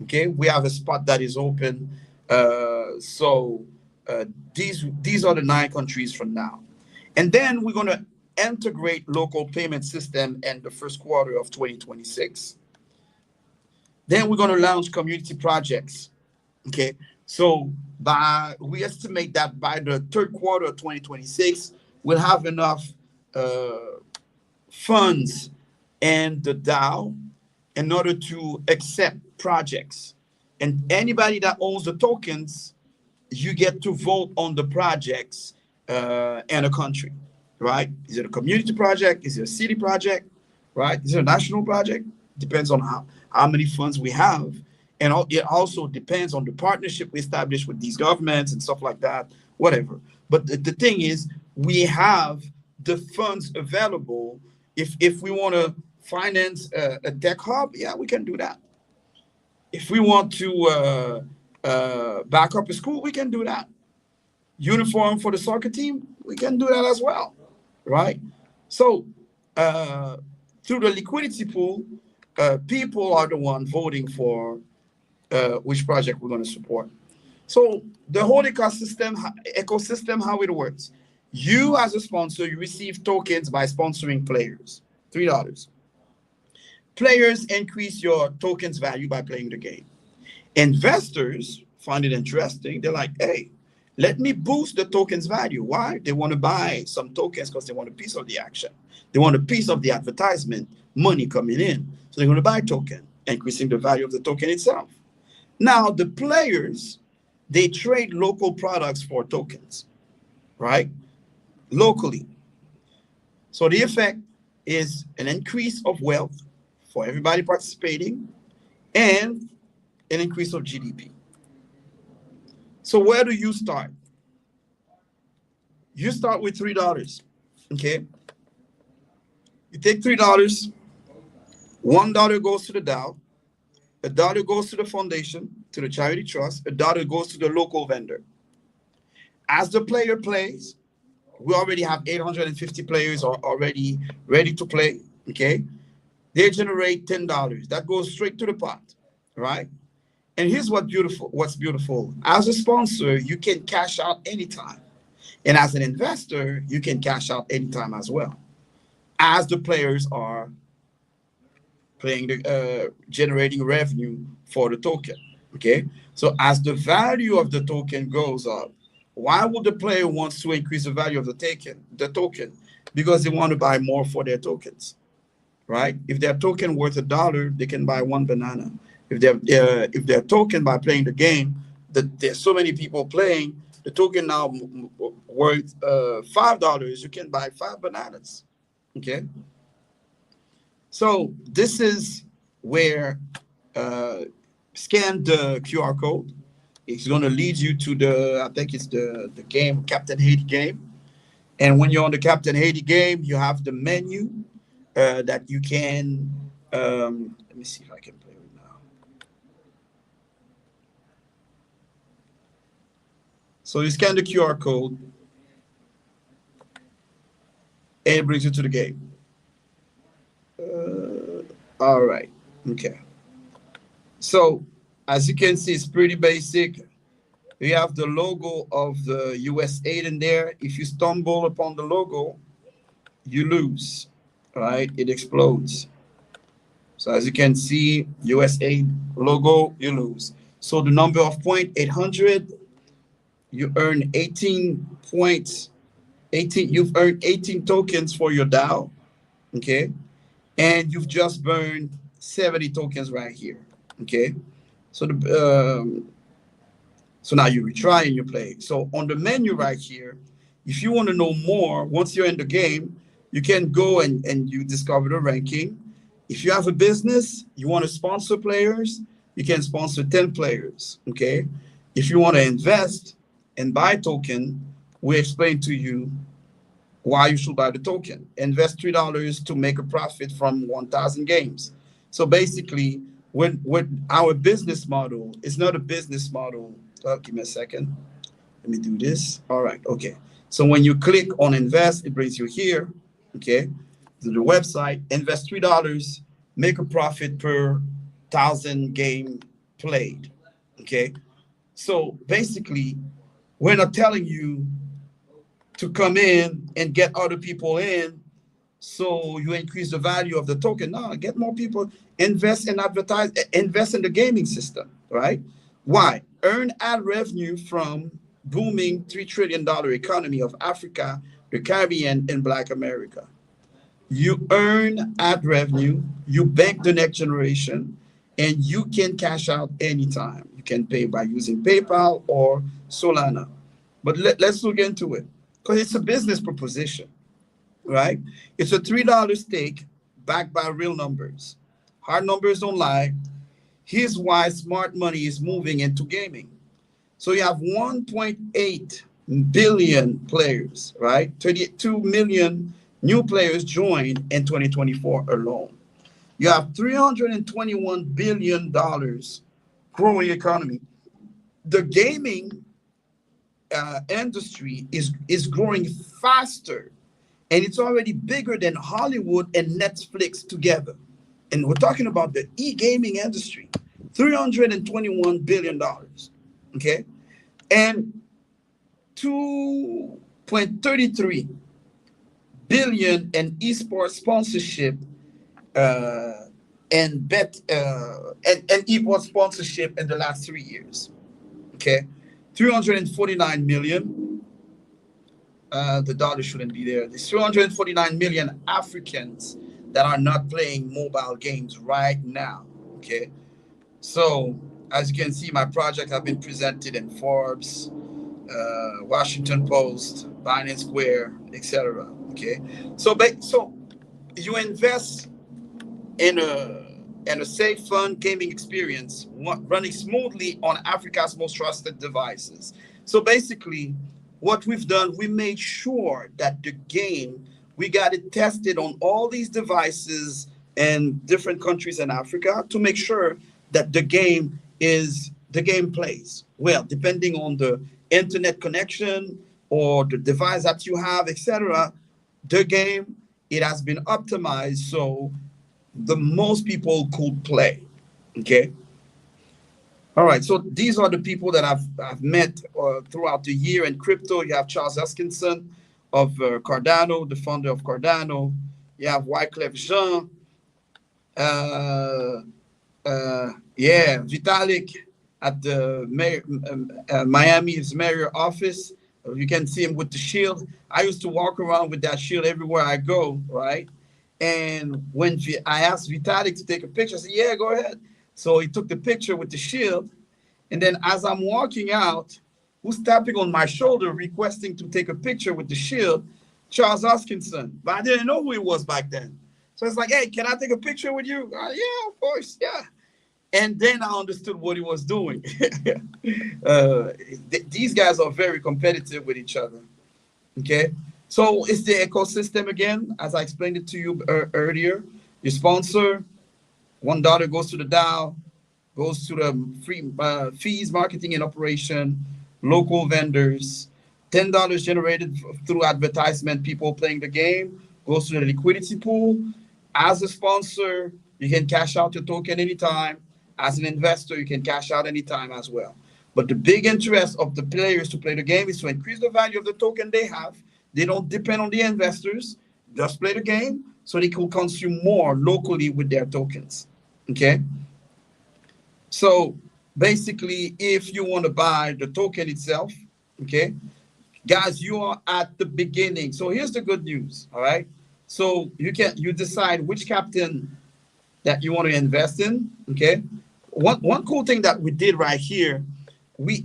C: Okay. We have a spot that is open. These are the 9 countries from now. And then we're going to integrate local payment system in the first quarter of 2026. Then we're going to launch community projects. Okay, so we estimate that by the third quarter of 2026, we'll have enough funds in the DAO in order to accept projects. And anybody that owns the tokens, you get to vote on the projects in a country. Right? Is it a community project? Is it a city project? Right? Is it a national project? Depends on how many funds we have. And it also depends on the partnership we establish with these governments and stuff like that, whatever. But the thing is, we have the funds available. If we want to finance a tech hub, yeah, we can do that. If we want to back up a school, we can do that. Uniform for the soccer team, we can do that as well. Right? So through the liquidity pool, people are the one voting for which project we're going to support. So the whole ecosystem, how it works. You as a sponsor, you receive tokens by sponsoring players, $3. Players increase your tokens value by playing the game. Investors find it interesting. They're like, hey, let me boost the token's value. Why? They want to buy some tokens because they want a piece of the action. They want a piece of the advertisement, money coming in. So they're going to buy token, increasing the value of the token itself. Now, the players, they trade local products for tokens, right? Locally. So the effect is an increase of wealth for everybody participating and an increase of GDP. So where do you start? You start with $3. Okay. You take $3, $1 goes to the Dow, $1 goes to the foundation, to the charity trust, $1 goes to the local vendor. As the player plays, we already have 850 players are already ready to play. Okay. They generate $10. That goes straight to the pot, right? And here's what's beautiful. As a sponsor, you can cash out anytime. And as an investor, you can cash out anytime as well, as the players are playing generating revenue for the token. Okay. So as the value of the token goes up, why would the player wants to increase the value of the token? Because they want to buy more for their tokens, right? If their token worth $1, they can buy one banana. If their token by playing the game, there's so many people playing, the token now worth $5, you can buy 5 bananas. Okay. So this is where scan the QR code. It's going to lead you to I think it's the game, Captain Haiti game. And when you're on the Captain Haiti game, you have the menu that you can, let me see if I can play it now. So you scan the QR code and it brings you to the game. All right. Okay. So as you can see, it's pretty basic. We have the logo of the USAID in there. If you stumble upon the logo, you lose, right? It explodes. So as you can see, USAID logo, you lose. So the number of point 800, you earn 18 points. You've earned 18 tokens for your DAO. Okay. And you've just burned 70 tokens right here. Okay. So so now you retry and you play. So on the menu right here, if you want to know more, once you're in the game, you can go and you discover the ranking. If you have a business, you want to sponsor players, you can sponsor 10 players. Okay. If you want to invest and buy token, we explain to you why you should buy the token. Invest $3 to make a profit from 1,000 games. So basically, when our business model is not a business model. Give me a second. Let me do this. All right. Okay. So when you click on invest, it brings you here. Okay. To the website. Invest $3. Make a profit per 1,000 game played. Okay. So basically, we're not telling you to come in and get other people in so you increase the value of the token. No, get more people, invest in advertise, invest in the gaming system, right? Why? Earn ad revenue from booming $3 trillion economy of Africa, the Caribbean, and Black America. You earn ad revenue, you bank the next generation, and you can cash out anytime. You can pay by using PayPal or Solana. But let's look into it, because it's a business proposition, right? It's a $3 stake backed by real numbers. Hard numbers don't lie. Here's why smart money is moving into gaming. So you have 1.8 billion players, right? 32 million new players joined in 2024 alone. You have $321 billion growing economy. The gaming industry is growing faster, and it's already bigger than Hollywood and Netflix together. And we're talking about the e-gaming industry, $321 billion. Okay. And 2.33 billion in esports sponsorship and esports sponsorship in the last 3 years. Okay. 349 million. The dollar shouldn't be there. There's 349 million Africans that are not playing mobile games right now. Okay. So as you can see, my project have been presented in Forbes, Washington Post, Binance Square, etc. Okay, so you invest in a safe, fun gaming experience running smoothly on Africa's most trusted devices. So basically, what we've done, we made sure that the game, we got it tested on all these devices in different countries in Africa to make sure that the game plays well, depending on the internet connection or the device that you have, etc. The game, it has been optimized so the most people could play. Okay. All right. So these are the people that I've met throughout the year in crypto. You have Charles Hoskinson of Cardano, the founder of Cardano. You have Wyclef Jean. Uh, Vitalik at the Miami's mayor office. You can see him with the shield. I used to walk around with that shield everywhere I go, right? And when I asked Vitalik to take a picture, I said, "Yeah, go ahead." So he took the picture with the shield. And then as I'm walking out, who's tapping on my shoulder requesting to take a picture with the shield? Charles Hoskinson. But I didn't know who he was back then. So it's like, "Hey, can I take a picture with you?" Yeah, of course. Yeah. And then I understood what he was doing. These guys are very competitive with each other. Okay. So it's the ecosystem again, as I explained it to you earlier. Your sponsor, $1 goes to the DAO, goes to the free fees, marketing and operation, local vendors. $10 generated through advertisement, people playing the game, goes to the liquidity pool. As a sponsor, you can cash out your token anytime. As an investor, you can cash out anytime as well. But the big interest of the players to play the game is to increase the value of the token they have. They don't depend on the investors, just play the game so they can consume more locally with their tokens. Okay? So basically, if you want to buy the token itself, okay, guys, you are at the beginning. So here's the good news, all right? So you decide which captain that you want to invest in, okay? One cool thing that we did right here, we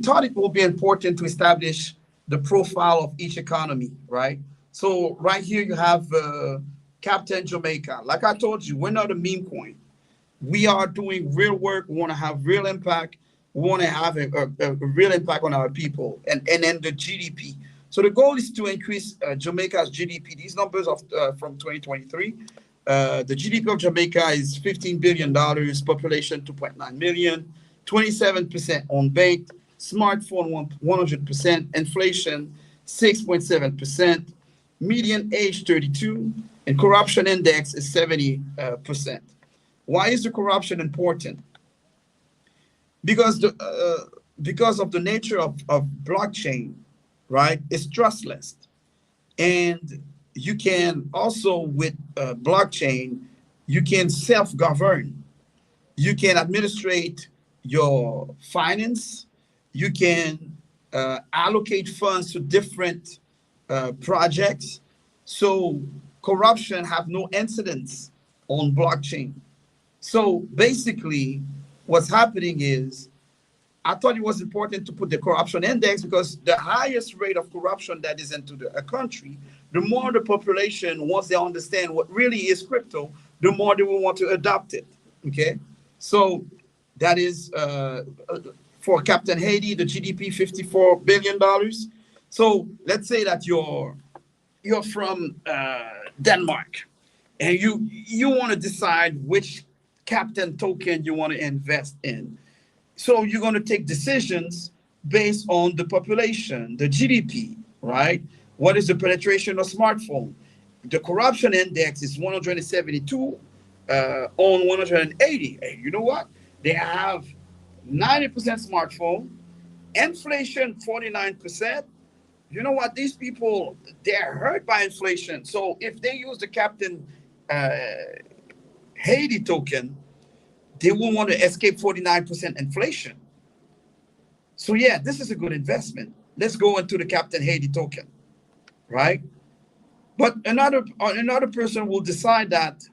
C: thought it will be important to establish the profile of each economy, right? So right here you have Captain Jamaica. Like I told you, we're not a meme coin. We are doing real work. We want to have real impact. We want to have a real impact on our people and then the GDP. So the goal is to increase Jamaica's GDP. These numbers of from 2023. The GDP of Jamaica is $15 billion, population 2.9 million, 27% unbanked, smartphone 100%, inflation 6.7%, median age 32, and corruption index is 70%. Why is the corruption important? Because of the nature of blockchain, right? It's trustless. And you can also, with blockchain, you can self-govern. You can administrate your finance. You can allocate funds to different projects. So corruption have no incidence on blockchain. So basically, what's happening is, I thought it was important to put the corruption index because the highest rate of corruption that is into a country, the more the population, once they understand what really is crypto, the more they will want to adopt it. Okay, so that is for Captain Haiti, the GDP $54 billion. So let's say that you're from Denmark, and you want to decide which Captain token you want to invest in. So you're going to take decisions based on the population, the GDP, right? What is the penetration of smartphone? The corruption index is 172 on 180. Hey, you know what? They have 90% smartphone, inflation 49%. You know what? These people, they're hurt by inflation. So if they use the Captain Haiti token, they will want to escape 49% inflation. So yeah, this is a good investment. Let's go into the Captain Haiti token, right? But another person will decide that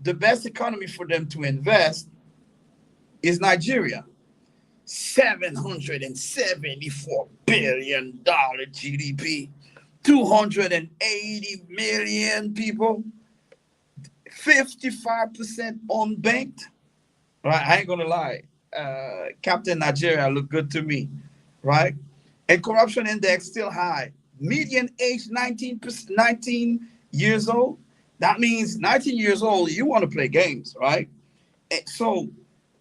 C: the best economy for them to invest is Nigeria. $774 billion GDP. 280 million people, 55% unbanked. Right? I ain't gonna lie. Captain Nigeria look good to me, right? And corruption index still high. Median age 19 years old. That means 19 years old, you want to play games, right? So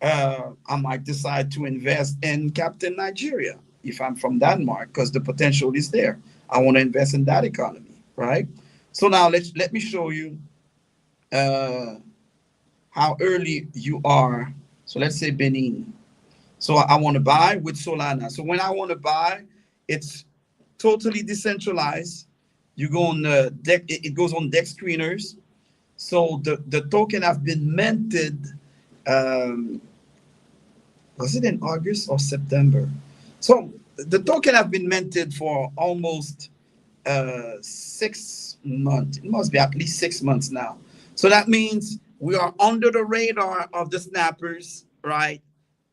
C: I might decide to invest in Captain Nigeria if I'm from Denmark because the potential is there. I want to invest in that economy, right? So now let me show you how early you are. So let's say Benin. So I want to buy with Solana. So when I want to buy, it's totally decentralized. You go on the deck, it goes on deck screeners. So the token have been minted. Was it in August or September? So the token have been minted for almost 6 months. It must be at least 6 months now. So that means we are under the radar of the snappers, right?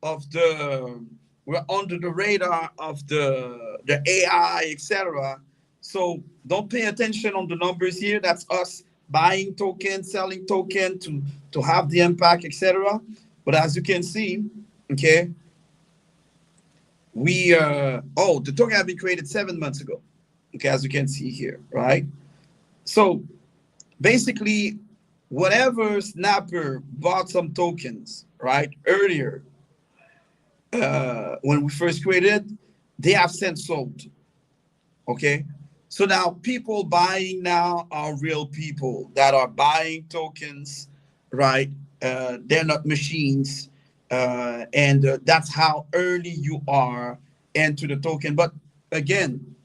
C: We're under the radar of the AI, etc. So don't pay attention on the numbers here. That's us buying token, selling token to have the impact, etc. But as you can see, okay, the token has been created 7 months ago. Okay, as you can see here, right? So basically, whatever snapper bought some tokens, right, earlier, when we first created, they have since sold. Okay, so now people buying now are real people that are buying tokens, right? They're not machines, and that's how early you are into the token. But again,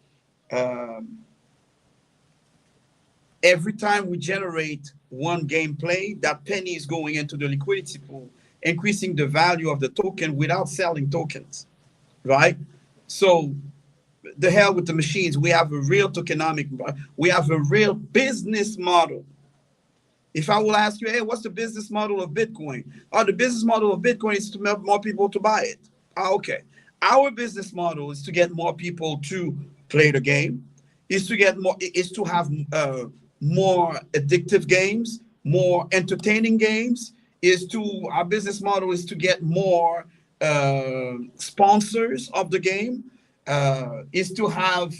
C: every time we generate one gameplay, that penny is going into the liquidity pool, increasing the value of the token without selling tokens, right? So the hell with the machines. We have a real tokenomic, we have a real business model. If I will ask you, hey, what's the business model of Bitcoin? Oh, the business model of Bitcoin is to make more people to buy it. Okay. Our business model is to get more people to play the game, is to have more addictive games, more entertaining games, our business model is to get more sponsors of the game, is to have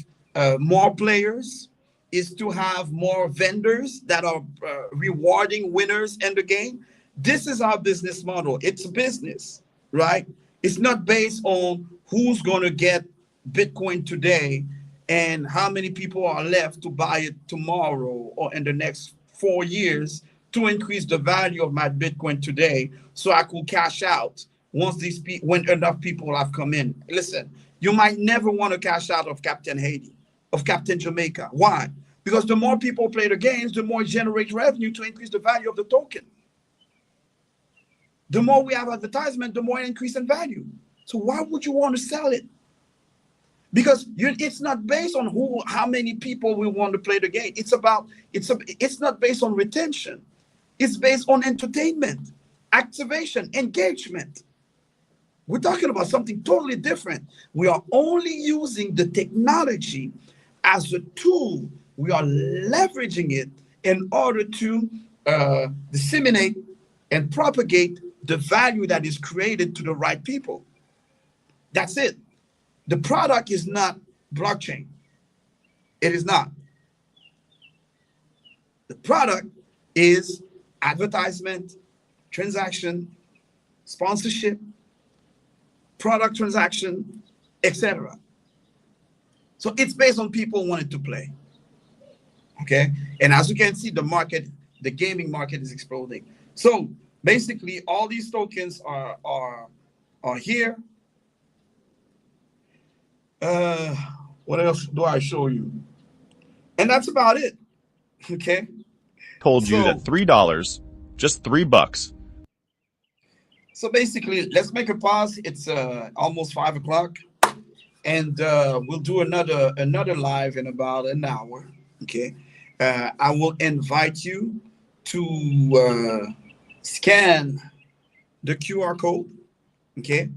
C: more players, is to have more vendors that are rewarding winners in the game. This is our business model. It's a business, right? It's not based on who's going to get Bitcoin today and how many people are left to buy it tomorrow or in the next 4 years to increase the value of my Bitcoin today so I could cash out when enough people have come in. Listen, you might never want to cash out of Captain Haiti, of Captain Jamaica. Why? Because the more people play the games, the more it generates revenue to increase the value of the token. The more we have advertisement, the more it increase in value. So why would you want to sell it? Because it's not based on how many people will want to play the game. It's not based on retention. It's based on entertainment, activation, engagement. We're talking about something totally different. We are only using the technology as a tool. We are leveraging it in order to disseminate and propagate the value that is created to the right people. That's it. The product is not blockchain. It is not. The product is advertisement, transaction, sponsorship, product transaction, etc. So it's based on people wanting to play. Okay. And as you can see, the gaming market is exploding. So basically all these tokens are here. What else do I show you? And that's about it. Okay.
A: Told you that $3, just $3.
C: So basically, let's make a pause. It's almost 5 o'clock, and we'll do another live in about an hour. Okay. I will invite you to scan the QR code. Okay.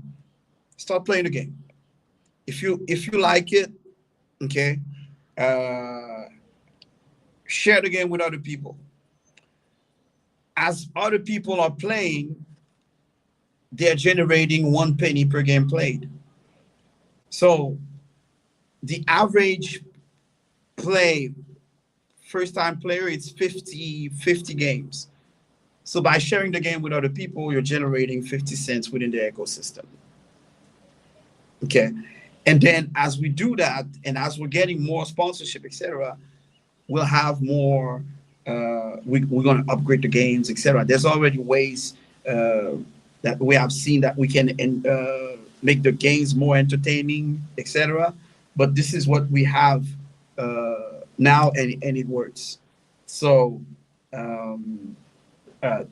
C: Start playing the game. If you like it, okay, share the game with other people. As other people are playing, they're generating 1 penny per game played. So the average play, first time player, it's 50 games. So by sharing the game with other people, you're generating 50 cents within the ecosystem. Okay. And then as we do that, and as we're getting more sponsorship, etc., we'll have more, we're going to upgrade the games, etc. There's already ways that we have seen that we can make the games more entertaining, etc. But this is what we have now, and it works. So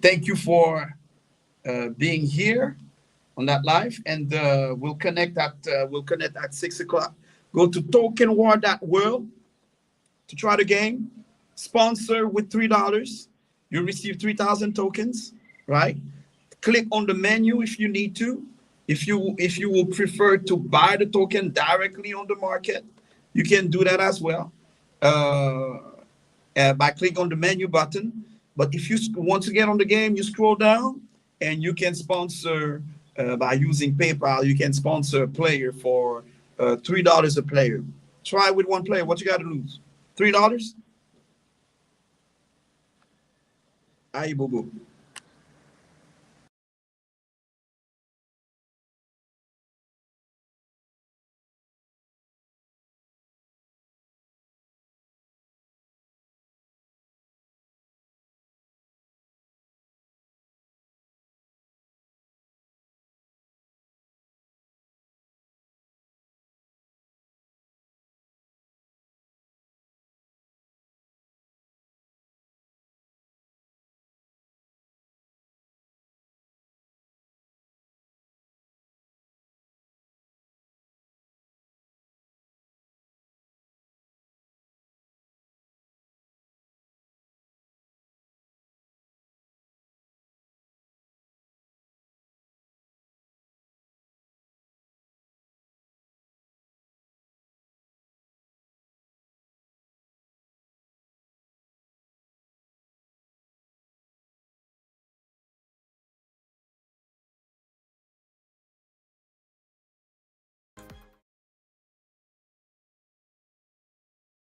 C: thank you for being here on that live, and we'll connect at 6 o'clock. Go to tokenwar.world to try the game. Sponsor with $3. You receive 3,000 tokens, right? Click on the menu if you need to. If you will prefer to buy the token directly on the market, you can do that as well by clicking on the menu button. But if you want to get on the game, you scroll down and you can sponsor by using PayPal. You can sponsor a player for $3 a player. Try with one player. What you got to lose? $3? Aye, boo boo.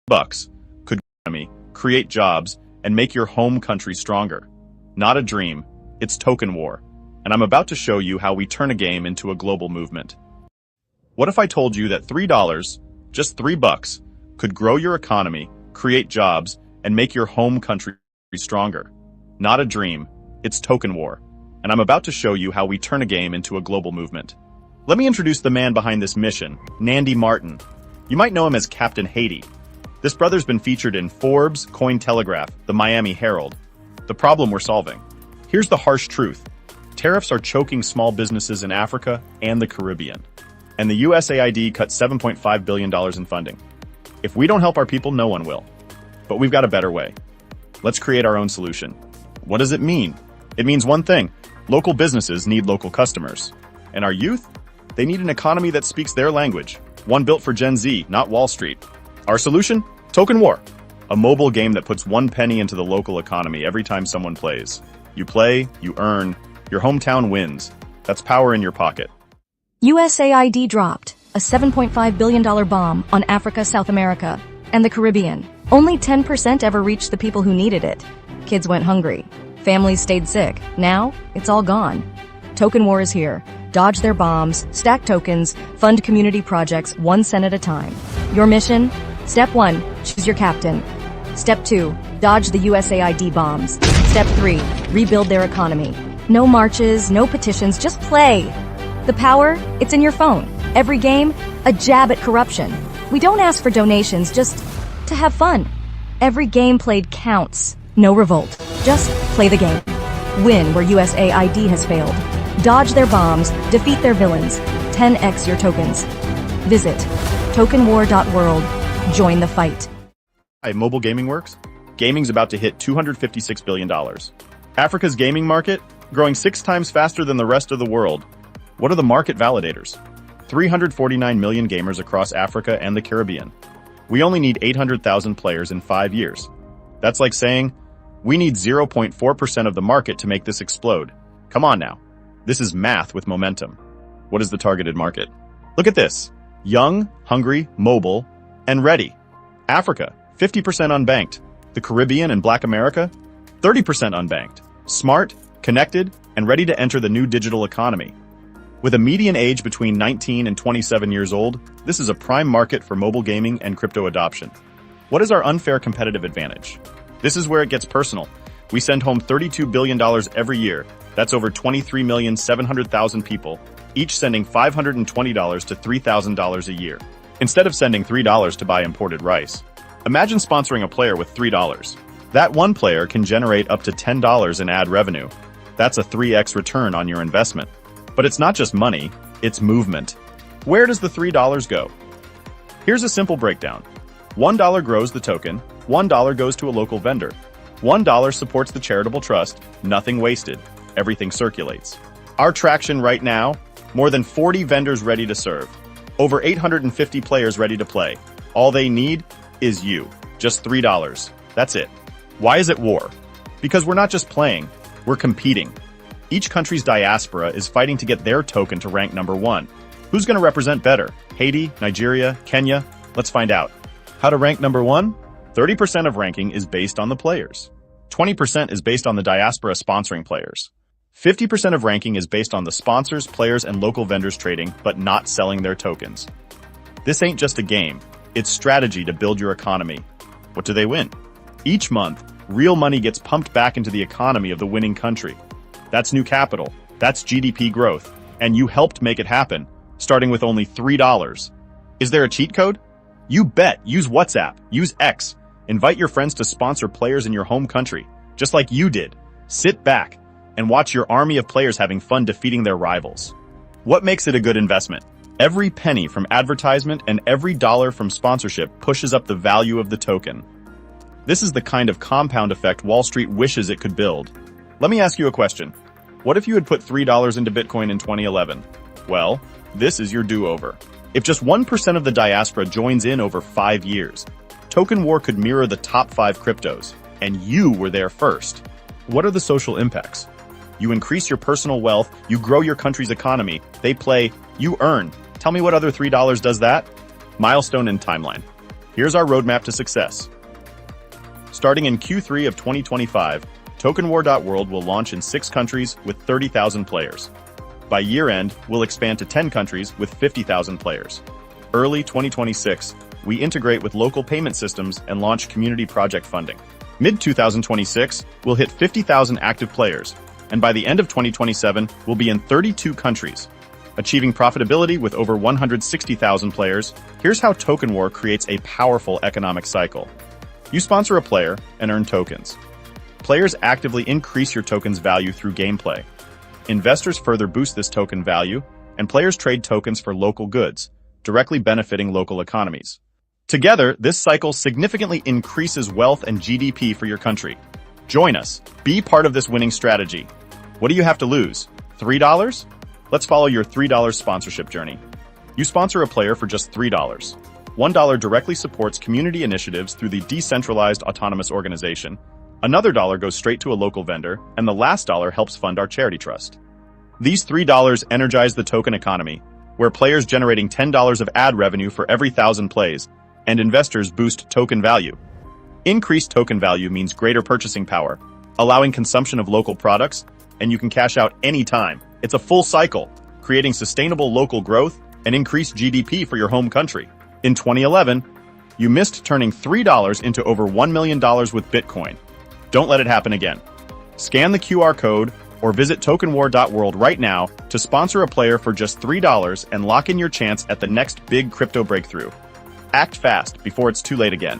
A: Bucks could create jobs and make your home country stronger. Not a dream, it's token war. And I'm about to show you how we turn a game into a global movement. What if I told you that $3, just $3, could grow your economy, create jobs, and make your home country stronger? Not a dream, it's token war. And I'm about to show you how we turn a game into a global movement. Let me introduce the man behind this mission, Nandy Martin. You might know him as Captain Haiti. This brother's been featured in Forbes, Cointelegraph, the Miami Herald. The problem we're solving. Here's the harsh truth. Tariffs are choking small businesses in Africa and the Caribbean. And the USAID cut $7.5 billion in funding. If we don't help our people, no one will. But we've got a better way. Let's create our own solution. What does it mean? It means one thing. Local businesses need local customers. And our youth? They need an economy that speaks their language. One built for Gen Z, not Wall Street. Our solution? Token War. A mobile game that puts 1 penny into the local economy every time someone plays. You play, you earn, your hometown wins. That's power in your pocket.
B: USAID dropped a $7.5 billion bomb on Africa, South America, and the Caribbean. Only 10% ever reached the people who needed it. Kids went hungry. Families stayed sick. Now, it's all gone. Token War is here. Dodge their bombs, stack tokens, fund community projects 1 cent at a time. Your mission? Step 1, choose your captain. Step 2, dodge the USAID bombs. Step 3, rebuild their economy. No marches, no petitions, just play. The power, it's in your phone. Every game, a jab at corruption. We don't ask for donations, just to have fun. Every game played counts. No revolt. Just play the game. Win where USAID has failed. Dodge their bombs, defeat their villains. 10x your tokens. Visit tokenwar.world. Join the fight.
A: Hi, mobile gaming works? Gaming's about to hit $256 billion. Africa's gaming market, growing 6 times faster than the rest of the world. What are the market validators? 349 million gamers across Africa and the Caribbean. We only need 800,000 players in 5 years. That's like saying, we need 0.4% of the market to make this explode. Come on now. This is math with momentum. What is the targeted market? Look at this. Young, hungry, mobile, and ready. Africa, 50% unbanked. The Caribbean and Black America, 30% unbanked. Smart, connected, and ready to enter the new digital economy. With a median age between 19 and 27 years old, this is a prime market for mobile gaming and crypto adoption. What is our unfair competitive advantage? This is where it gets personal. We send home $32 billion every year. That's over 23,700,000 people, each sending $520 to $3,000 a year. Instead of sending $3 to buy imported rice, imagine sponsoring a player with $3. That one player can generate up to $10 in ad revenue. That's a 3x return on your investment. But it's not just money, it's movement. Where does the $3 go? Here's a simple breakdown. $1 grows the token, $1 goes to a local vendor. $1 supports the charitable trust, nothing wasted, everything circulates. Our traction right now, more than 40 vendors ready to serve. Over 850 players ready to play. All they need is you. Just $3. That's it. Why is it war? Because we're not just playing, we're competing. Each country's diaspora is fighting to get their token to rank number 1. Who's going to represent better? Haiti, Nigeria, Kenya? Let's find out. How to rank number 1? 30% of ranking is based on the players. 20% is based on the diaspora sponsoring players. 50% of ranking is based on the sponsors, players, and local vendors trading, but not selling their tokens. This ain't just a game. It's strategy to build your economy. What do they win? Each month, real money gets pumped back into the economy of the winning country. That's new capital. That's GDP growth. And you helped make it happen, starting with only $3. Is there a cheat code? You bet. Use WhatsApp. Use X. Invite your friends to sponsor players in your home country, just like you did. Sit back and watch your army of players having fun defeating their rivals. What makes it a good investment? Every penny from advertisement and every dollar from sponsorship pushes up the value of the token. This is the kind of compound effect Wall Street wishes it could build. Let me ask you a question. What if you had put $3 into Bitcoin in 2011? Well, this is your do-over. If just 1% of the diaspora joins in over 5 years, Token War could mirror the top 5 cryptos, and you were there first. What are the social impacts? You increase your personal wealth, you grow your country's economy, they play, you earn. Tell me what other $3 does that? Milestone and timeline. Here's our roadmap to success. Starting in Q3 of 2025, TokenWar.World will launch in 6 countries with 30,000 players. By year-end, we'll expand to 10 countries with 50,000 players. Early 2026, we integrate with local payment systems and launch community project funding. Mid-2026, we'll hit 50,000 active players, and by the end of 2027, we'll be in 32 countries. Achieving profitability with over 160,000 players, here's how Token War creates a powerful economic cycle. You sponsor a player and earn tokens. Players actively increase your token's value through gameplay. Investors further boost this token value, and players trade tokens for local goods, directly benefiting local economies. Together, this cycle significantly increases wealth and GDP for your country. Join us. Be part of this winning strategy. What do you have to lose? $3? Let's follow your $3 sponsorship journey. You sponsor a player for just $3. $1 directly supports community initiatives through the decentralized autonomous organization. Another dollar goes straight to a local vendor, and the last dollar helps fund our charity trust. These $3 energize the token economy, where players generating $10 of ad revenue for every 1,000 plays, and investors boost token value. Increased token value means greater purchasing power, allowing consumption of local products, and you can cash out anytime. It's a full cycle, creating sustainable local growth and increased GDP for your home country. In 2011, you missed turning $3 into over $1 million with Bitcoin. Don't let it happen again. Scan the QR code or visit TokenWar.World right now to sponsor a player for just $3 and lock in your chance at the next big crypto breakthrough. Act fast before it's too late again.